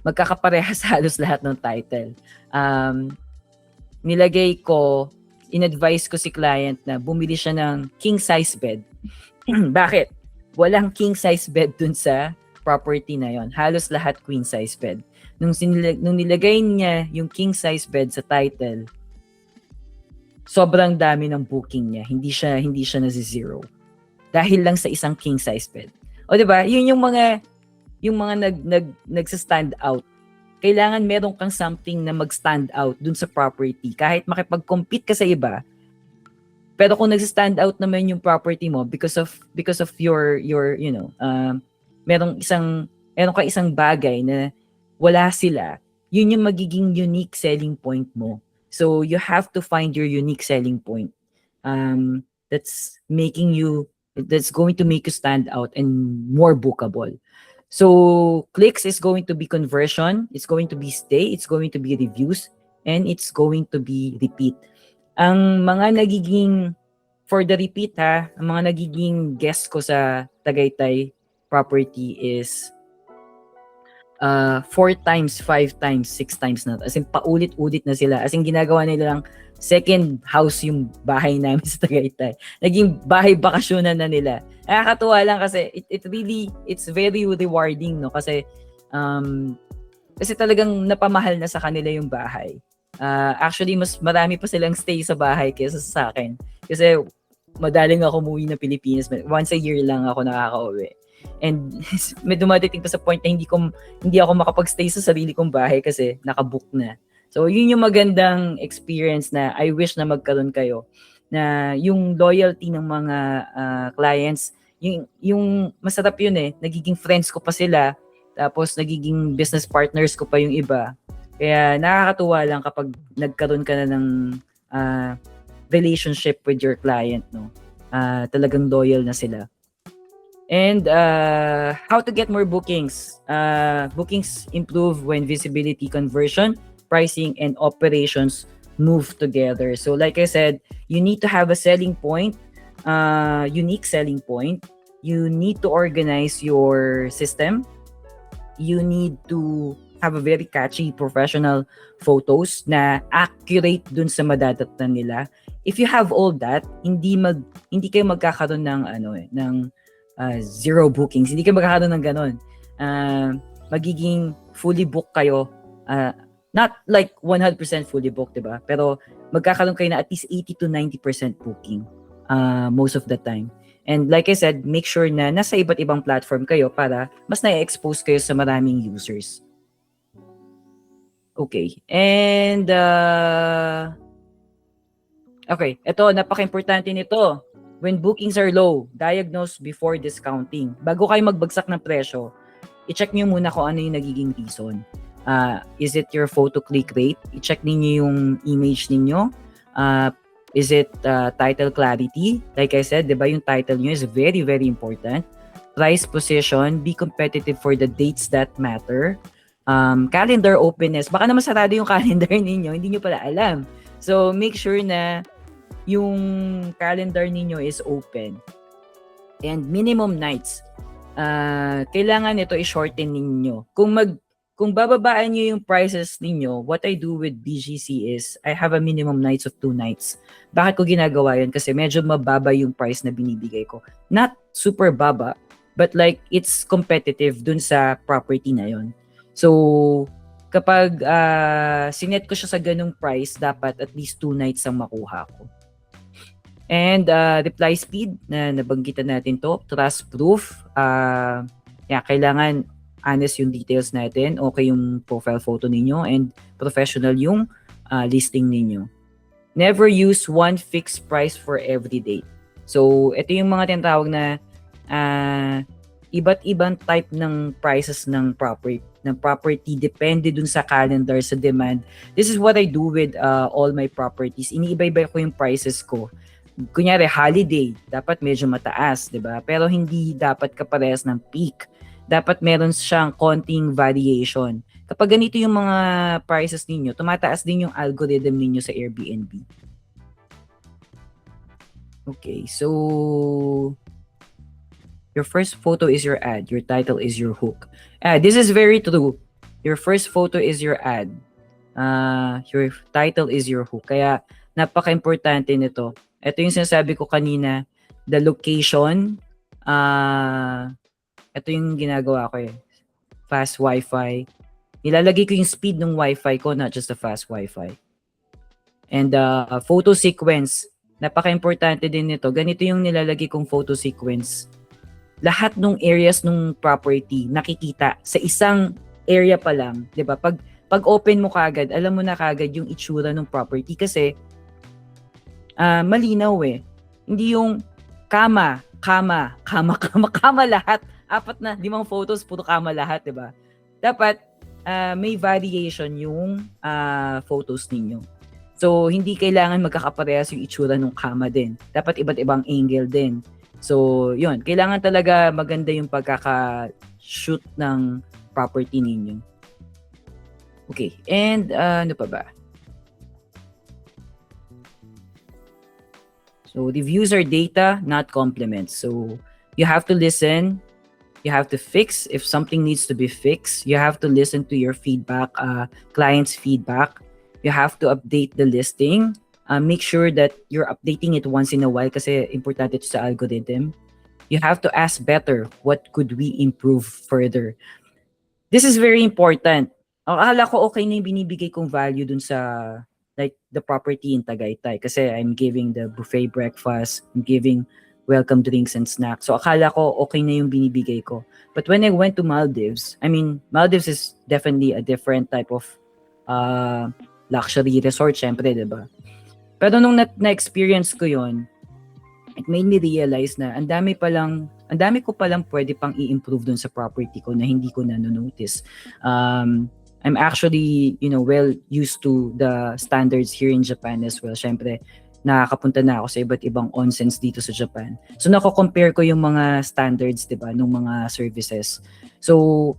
Magkakaparehas halos lahat ng title. Nilagay ko, in-advise ko si client na bumili siya ng king size bed. Bakit? Walang king size bed dun sa property na yon. Halos lahat queen size bed. Nung nilagay niya yung king size bed sa title, sobrang dami ng booking niya. Hindi siya na zero. Dahil lang sa isang king size bed. O 'di ba? Yun yung mga nagsa-stand out. Kailangan meron kang something na mag-stand out dun sa property. Kahit makipag-compete ka sa iba, pero kung nagsa-stand out naman yung property mo because of your meron ka isang bagay na wala sila, yun yung magiging unique selling point mo. So you have to find your unique selling point. That's going to make you stand out and more bookable. So clicks is going to be conversion, it's going to be stay, it's going to be reviews, and it's going to be repeat. Ang mga nagiging, for the repeat ang mga nagiging guest ko sa Tagaytay property is 4 times, 5 times, 6 times na. As in, paulit-ulit na sila. As in, ginagawa nila lang second house yung bahay namin sa Tagaytay. Naging bahay bakasyonan na nila. Nakakatuwa lang kasi it's very rewarding, no? Kasi talagang napamahal na sa kanila yung bahay. Actually, mas marami pa silang stay sa bahay kaysa sa akin. Kasi madaling ako umuwi na Pilipinas. Once a year lang ako nakaka-uwi. And may dumadating pa sa point na hindi ako makapag-stay sa sarili kong bahay kasi nakabook na. So, yun yung magandang experience na I wish na magkaroon kayo. Na yung loyalty ng mga clients, yung masarap yun nagiging friends ko pa sila, tapos nagiging business partners ko pa yung iba. Kaya nakakatuwa lang kapag nagkaroon ka na ng relationship with your client, no? Talagang loyal na sila. And how to get more bookings. Bookings improve when visibility, conversion, pricing, and operations move together. So like I said, you need to have a selling point, unique selling point. You need to organize your system. You need to have a very catchy professional photos na accurate dun sa madadatnan nila. If you have all that, hindi kayo magkakaroon ng zero bookings. Hindi kayo magkakaroon ng ganon. Magiging fully booked kayo. Not like 100% fully booked, diba? Pero magkakaroon kayo na at least 80 to 90% booking most of the time. And like I said, make sure na nasa iba't ibang platform kayo para mas na-expose kayo sa maraming users. Okay. And okay, ito, napaka-importante nito. When bookings are low, diagnose before discounting. Bago kayo magbagsak ng presyo, i-check nyo muna kung ano yung nagiging reason. Is it your photo click rate? I-check ninyo yung image ninyo. Is it title clarity? Like I said, diba yung title nyo is very, very important. Price position, be competitive for the dates that matter. Calendar openness. Baka naman sarado yung calendar ninyo, hindi nyo pala alam. So, make sure na yung calendar ninyo is open. And minimum nights. Kailangan ito i-shorten ninyo. Kung bababaan nyo yung prices ninyo, what I do with BGC is, I have a minimum nights of 2 nights. Bakit ko ginagawa yun? Kasi medyo mababa yung price na binibigay ko. Not super baba, but like, it's competitive dun sa property na yun. So, kapag sinet ko siya sa ganung price, dapat at least 2 nights ang makuha ko. And reply speed, na nabanggitan natin to, trust proof, kailangan honest yung details natin, okay yung profile photo ninyo, and professional yung listing ninyo. Never use one fixed price for every date. So, ito yung mga tinatawag na iba't ibang type ng prices ng property depende dun sa calendar, sa demand. This is what I do with all my properties. Iniiba-iba ko yung prices ko kunyari holiday, dapat medyo mataas, 'di ba? Pero hindi dapat kaparehas ng peak. Dapat meron siyang konting variation. Kapag ganito yung mga prices ninyo, tumataas din yung algorithm ninyo sa Airbnb. Okay, so your first photo is your ad, your title is your hook. This is very true. Your first photo is your ad. Your title is your hook. Kaya napaka-importante nito. Ito yung sinasabi ko kanina, the location, ito yung ginagawa ko fast Wi-Fi. Nilalagay ko yung speed ng Wi-Fi ko, not just the fast Wi-Fi. And photo sequence, napaka-importante din nito. Ganito yung nilalagay kong photo sequence. Lahat ng areas ng property nakikita sa isang area pa lang, 'di ba? Pag open mo kagad, alam mo na kagad yung itsura ng property kasi malinaw Hindi yung kama lahat. 4 na 5 photos, puro kama lahat, 'di ba? Dapat may variation yung photos ninyo. So, hindi kailangan magkakaparehas yung itsura ng kama din. Dapat iba't ibang angle din. So, yun. Kailangan talaga maganda yung pagkaka-shoot ng property ninyo. Okay. And, ano pa ba? So, reviews are data, not compliments. So, you have to listen. You have to fix if something needs to be fixed. You have to listen to your feedback, client's feedback. You have to update the listing. Make sure that you're updating it once in a while kasi importante ito sa algorithm. You have to ask better, what could we improve further? This is very important. Akala ko okay na yung binibigay kong value dun sa like the property in Tagaytay kasi I'm giving the buffet breakfast, I'm giving welcome drinks and snacks. So akala ko okay na yung binibigay ko. But when I went to Maldives, I mean, Maldives is definitely a different type of luxury resort, syempre, diba? Pero nung na-experience ko yon, it made me realize na ang dami ko palang pwede pang i-improve dun sa property ko na hindi ko na-notice. I'm actually, well used to the standards here in Japan as well. Syempre, nakakapunta na ako sa iba't ibang onsens dito sa Japan. So, nako-compare ko yung mga standards, diba, ng mga services. So,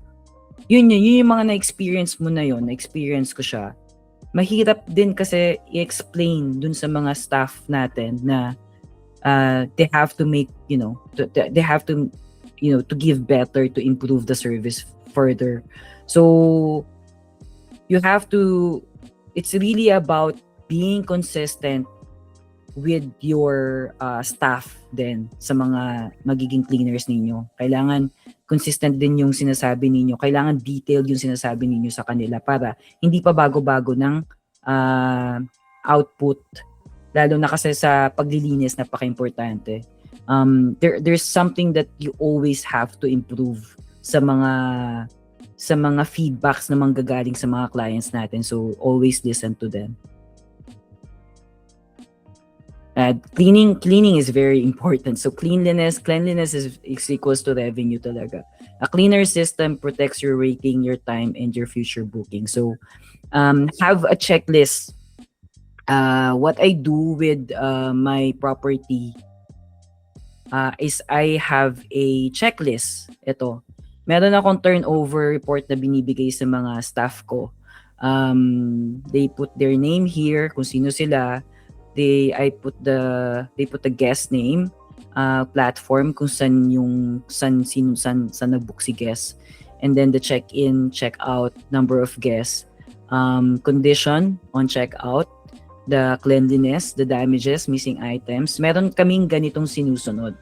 yun yung mga na-experience mo na yun, na-experience ko siya. Mahirap din kasi i-explain dun sa mga staff natin na they have to make, they have to, to give better, to improve the service further. So, you have to, it's really about being consistent with your staff din sa mga magiging cleaners ninyo. Kailangan consistent din yung sinasabi ninyo. Kailangan detailed yung sinasabi ninyo sa kanila para hindi pa bago-bago ng output. Lalo na kasi sa paglilinis, napaka-importante. There's something that you always have to improve sa mga feedbacks na manggagaling sa mga clients natin. So, always listen to them. Cleaning is very important. So cleanliness is equals to revenue talaga. A cleaner system protects your rating, your time, and your future booking. So have a checklist. What I do with my property is I have a checklist. Ito. Meron akong turnover report na binibigay sa mga staff ko. They put their name here, kung sino sila. They put the guest name, platform kung saan nag-book si guest, and then the check-in, check-out, number of guests, condition on check-out, the cleanliness, the damages, missing items. Meron kaming ganitong sinusunod.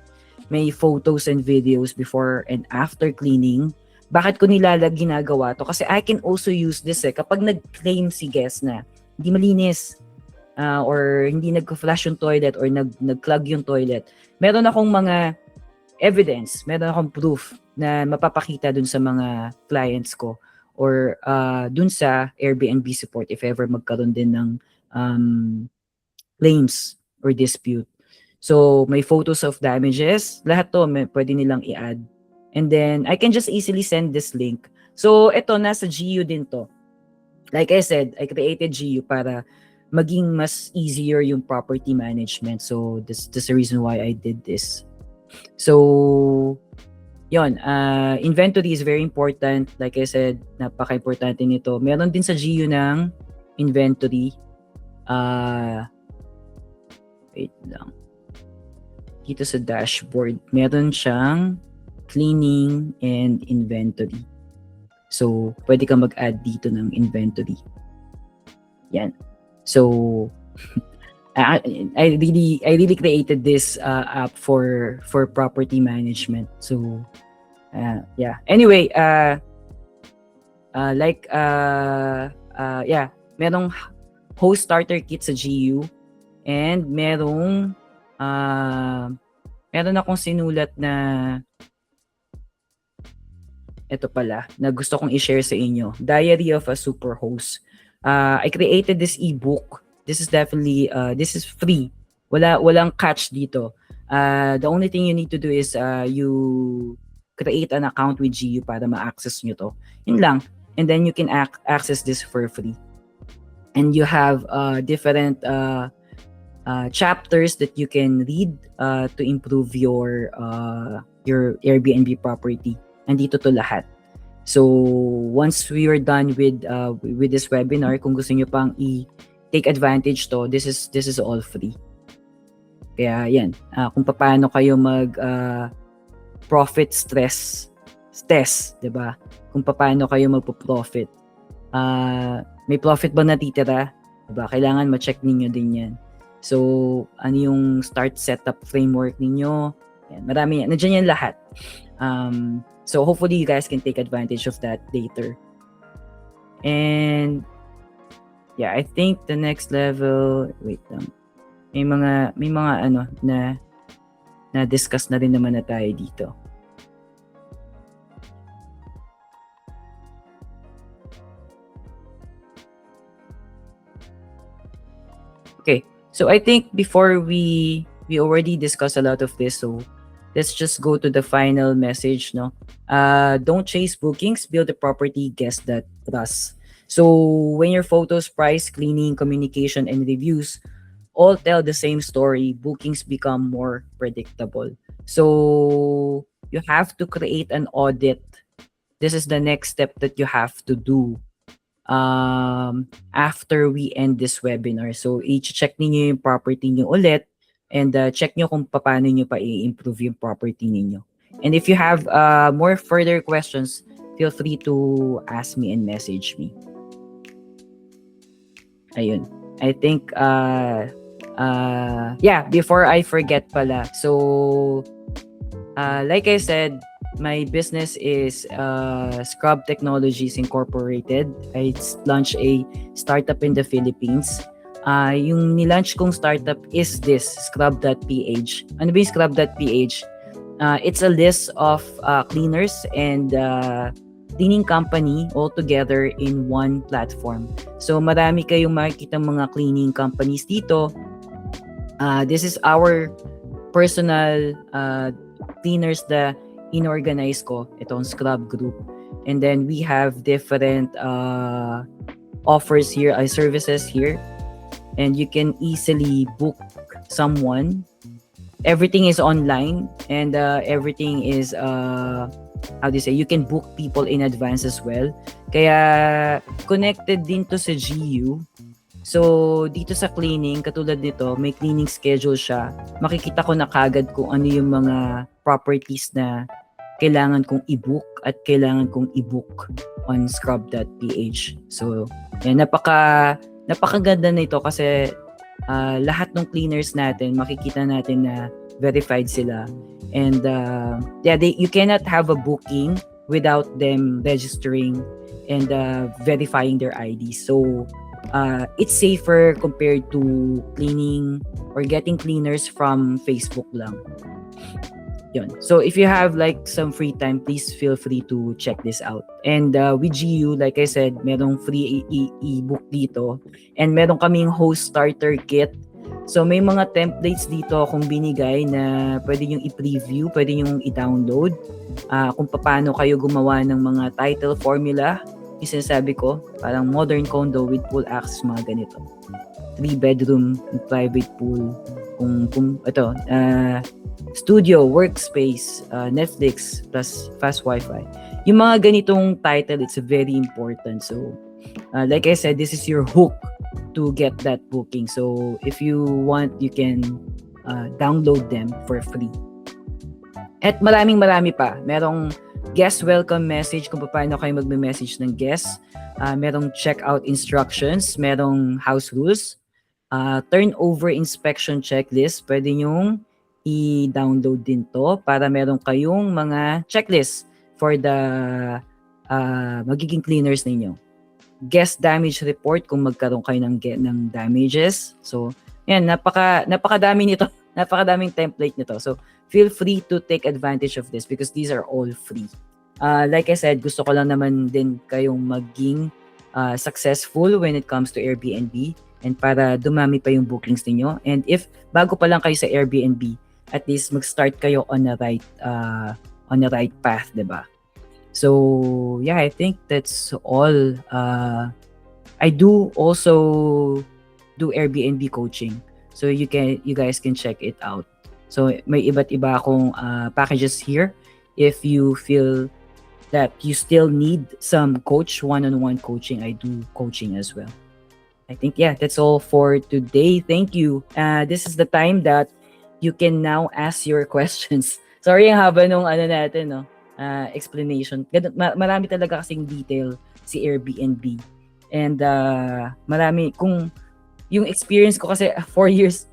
May photos and videos before and after cleaning. Bakit ko ginagawa to? Kasi I can also use this kapag nag-claim si guest na hindi malinis, or hindi nag-flush yung toilet or nag-clog yung toilet. Meron akong mga evidence, meron akong proof na mapapakita dun sa mga clients ko or dun sa Airbnb support if ever magkaroon din ng claims or dispute. So, may photos of damages. Lahat to, pwede nilang i-add. And then, I can just easily send this link. So, ito, nasa GU din to. Like I said, I created GU para maging mas easier yung property management. So that's the reason why I did this. So yon, inventory is very important. Like I said, napaka-importante nito. Meron din sa GU ng inventory. Wait lang. Dito sa dashboard, meron siyang cleaning and inventory. So, pwede ka mag-add dito ng inventory. Yan. So, I really created this app for property management. So, yeah. Anyway, merong host starter kit sa GU and meron akong sinulat na ito pala na gusto kong i-share sa inyo. Diary of a Superhost. I created this ebook. This is definitely this is free. Walang catch dito. The only thing you need to do is you create an account with GU para ma-access nyo to. Yun lang. And then you can access this for free. And you have different chapters that you can read to improve your Airbnb property. Andito to lahat. So once we were done with this webinar, kung gusto niyo pang take advantage to, this is all free. Kaya yan, kung paano kayo mag profit test, 'di ba? Kung paano kayo magpo-profit. May profit ba natitira? 'Di ba? Kailangan ma-check ninyo din 'yan. So, ano yung start setup framework ninyo? Yan, marami yan. Nandiyan yan lahat. So, hopefully you guys can take advantage of that later. And, yeah, I think the next level, wait lang. May mga ano na discuss na rin naman na tayo dito. Okay. So I think before we already discussed a lot of this, so let's just go to the final message, no? Don't chase bookings, build a property guest that trust. So when your photos, price, cleaning, communication, and reviews all tell the same story, bookings become more predictable. So you have to create an audit. This is the next step that you have to do after we end this webinar. So, i-check niyo yung property niyo ulit and check niyo kung paano niyo pa i-improve yung property niyo. And if you have more further questions, feel free to ask me and message me. Ayun. I think, before I forget pala. So, like I said, my business is Scrub Technologies Incorporated. I launched a startup in the Philippines. Yung nilaunch kong startup is this, Scrub.ph. Ano ba yung Scrub.ph? It's a list of cleaners and cleaning company all together in one platform. So marami kayong makikita mga cleaning companies dito. This is our personal cleaners na inorganize ko, itong Scrub Group. And then we have different offers here, services here. And you can easily book someone. Everything is online and everything is, you can book people in advance as well. Kaya connected din to sa GU. So, dito sa cleaning, katulad nito, may cleaning schedule siya. Makikita ko na kagad kung ano yung mga properties na kailangan kong i-book at kailangan kong i-book on scrub.ph. So, yan, napakaganda nito kasi lahat ng cleaners natin, makikita natin na verified sila. And you cannot have a booking without them registering and verifying their ID. So, it's safer compared to cleaning or getting cleaners from Facebook lang. Yun. So if you have like some free time, please feel free to check this out. And with GU, like I said, merong free e-book dito and meron kaming host starter kit. So may mga templates dito akong binigay na pwede yung i-preview, pwede yung i-download kung paano kayo gumawa ng mga title formula yung sinasabi ko, parang modern condo with pool access, mga ganito. 3-bedroom, private pool, kung ito, studio, workspace, Netflix, plus fast Wi-Fi. Yung mga ganitong title, it's very important. So, like I said, this is your hook to get that booking. So, if you want, you can download them for free. At marami pa. Merong guest welcome message kung paano kayo magme-message ng guest. Merong checkout instructions. Merong house rules. Turnover inspection checklist. Pwede nyong i-download din to para meron kayong mga checklist for the magiging cleaners ninyo. Guest damage report kung magkaroon kayo ng damages. So, yan, napakadami nito. Napakadaming template nito. So, feel free to take advantage of this because these are all free. Like I said, gusto ko lang naman din kayong maging successful when it comes to Airbnb and para dumami pa yung bookings niyo. And if bago pa lang kayo sa Airbnb, at least mag-start kayo on the right path, 'di ba? So, yeah, I think that's all. I do also do Airbnb coaching. So you guys can check it out. So may iba't iba akong packages here. If you feel that you still need some one-on-one coaching, I do coaching as well. I think, yeah, that's all for today. Thank you. This is the time that you can now ask your questions. Sorry ang haba nung natin, no? Explanation. Marami talaga kasing detail si Airbnb. And marami, kung yung experience ko kasi 5 years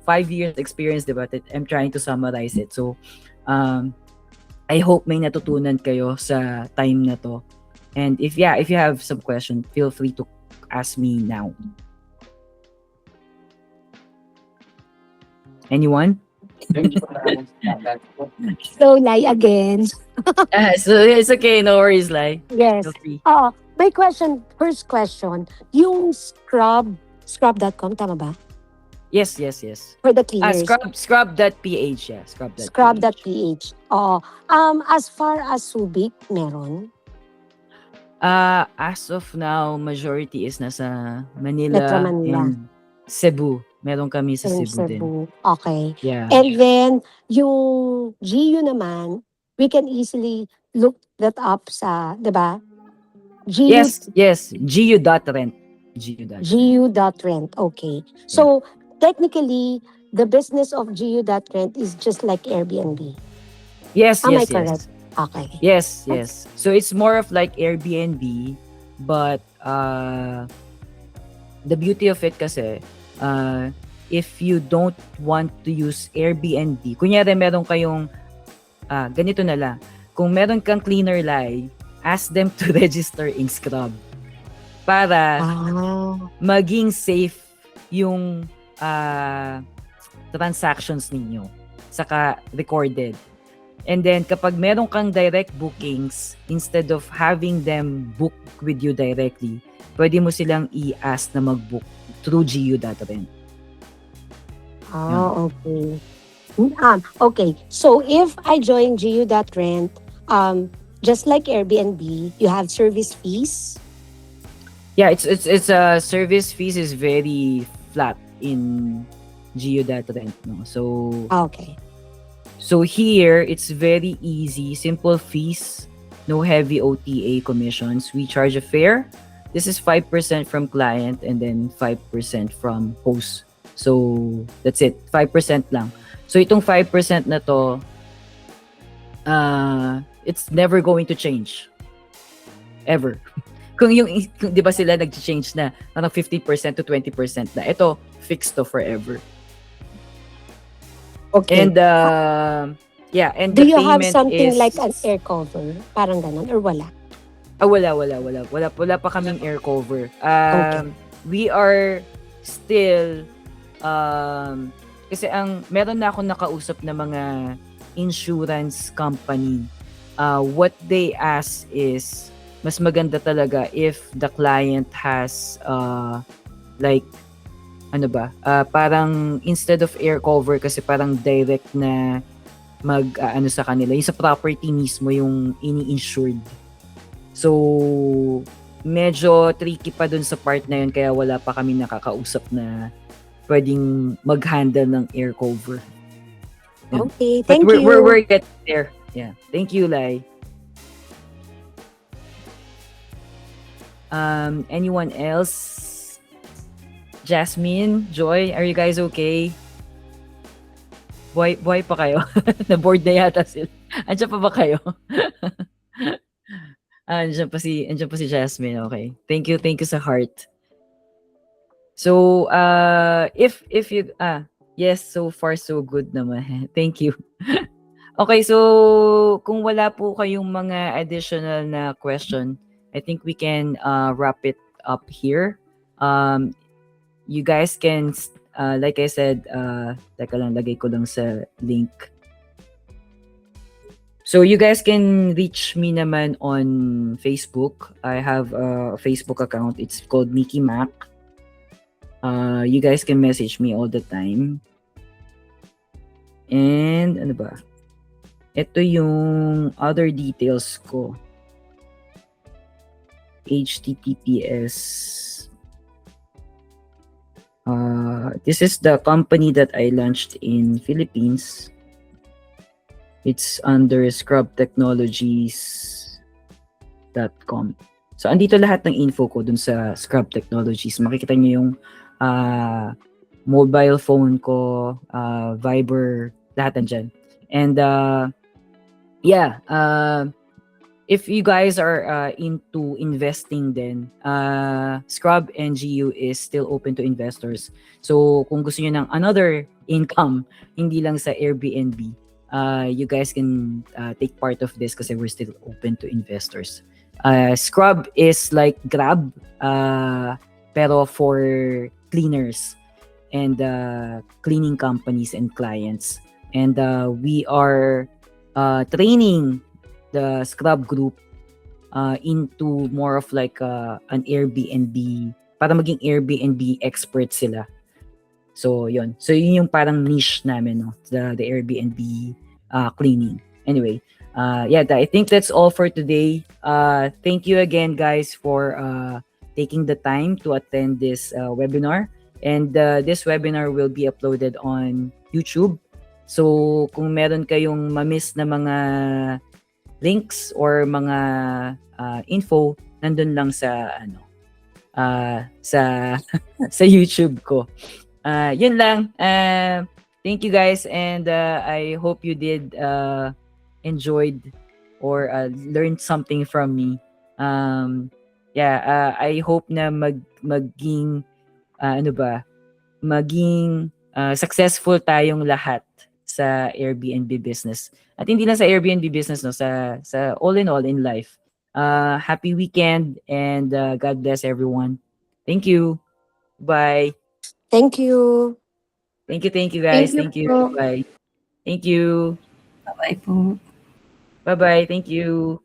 experience, diba? I'm trying to summarize it. So, I hope may natutunan kayo sa time na to. And if you have some question, feel free to ask me now. Anyone? So, Lai again. So it's okay, no worries, Lai. Yes. Feel free. My question, first question, yung scrub.com, tama ba? Yes. For the cleaners. Scrub.ph, yeah. Scrub.ph. Oo. As far as Subic, meron? As of now, majority is nasa Manila, Metro Manila. and Cebu. Meron kami sa In Cebu din. Okay. Yeah. And then, yung GU naman, we can easily look that up sa, di ba? Yes. GU.rent. GU.rent. Okay. So, technically, the business of GU.rent is just like Airbnb. Yes. Am I correct? Okay. Yes. So it's more of like Airbnb, but the beauty of it kasi, if you don't want to use Airbnb, kunyari meron kayong, ganito na lang, kung meron kang cleaner Lai, ask them to register in Scrub para maging safe yung transactions ninyo, saka recorded. And then, kapag meron kang direct bookings, instead of having them book with you directly, pwede mo silang i-ask na mag-book through GU.rent. Okay. Okay. So, if I join GU.rent, just like Airbnb, you have service fees? Yeah, it's service fees is very flat in GU.rent, no? So, Okay. So here, it's very easy, simple fees, no heavy OTA commissions. We charge a fare. This is 5% from client and then 5% from host. So that's it, 5% lang. So itong 5% na to, it's never going to change. Ever. Kung 'di ba sila nag-change na, 50% to 20% na. Ito, fixed to forever. Okay. And and do the you have payment something is like an air cover? Parang ganun or wala? Wala pa kaming air cover. Okay. We are still kasi meron na akong nakausap na mga insurance company. What they ask is mas maganda talaga if the client has like parang instead of air cover kasi parang direct na sa kanila, yung sa property mismo yung ini-insured. So medyo tricky pa dun sa part na yun kaya wala pa kami nakakausap na pwedeng mag-handle ng air cover. Yun. Okay, But thank you. we're getting there. Yeah. Thank you, Lai. Anyone else? Jasmine, Joy, are you guys okay? Buhay pa kayo? Na-board na yata sila. Andiyan pa ba kayo? Andiyan pa si Jasmine. Okay. Thank you sa heart. So, if you yes, so far so good naman. Thank you. Okay, so kung wala po kayong mga additional na question, I think we can wrap it up here. You guys can like I said, teka lang, lagay ko lang sa link. So you guys can reach me naman on Facebook. I have a Facebook account. It's called Mickey Mac. You guys can message me all the time. And ano ba? Ito yung other details ko. HTTPS. This is the company that I launched in Philippines. It's under scrubtechnologies.com. So, andito lahat ng info ko dun sa Scrub Technologies. Makikita nyo yung mobile phone ko, Viber, lahat nandyan. And, if you guys are into investing then, Scrub NGU is still open to investors. So, kung gusto nyo ng another income, hindi lang sa Airbnb, you guys can take part of this kasi we're still open to investors. Scrub is like Grab, pero for cleaners and cleaning companies and clients. And we are training the Scrub group into more of like an Airbnb, para maging Airbnb expert sila. So, yun. So, yun yung parang niche namin, no? The Airbnb cleaning. Anyway, I think that's all for today. Thank you again, guys, for taking the time to attend this webinar. And this webinar will be uploaded on YouTube. So, kung meron kayong ma-miss na mga links or mga info, nandun lang sa sa YouTube ko. Yun lang. Thank you guys, and I hope you did enjoyed or learned something from me. I hope na maging successful tayong lahat sa Airbnb business. At hindi lang sa Airbnb business, no, sa all in life. Happy weekend, and God bless everyone. Thank you. Bye. Thank you. Thank you guys. Thank Thank you. you po. Bye. Thank you. Bye po. Bye-bye. Thank you.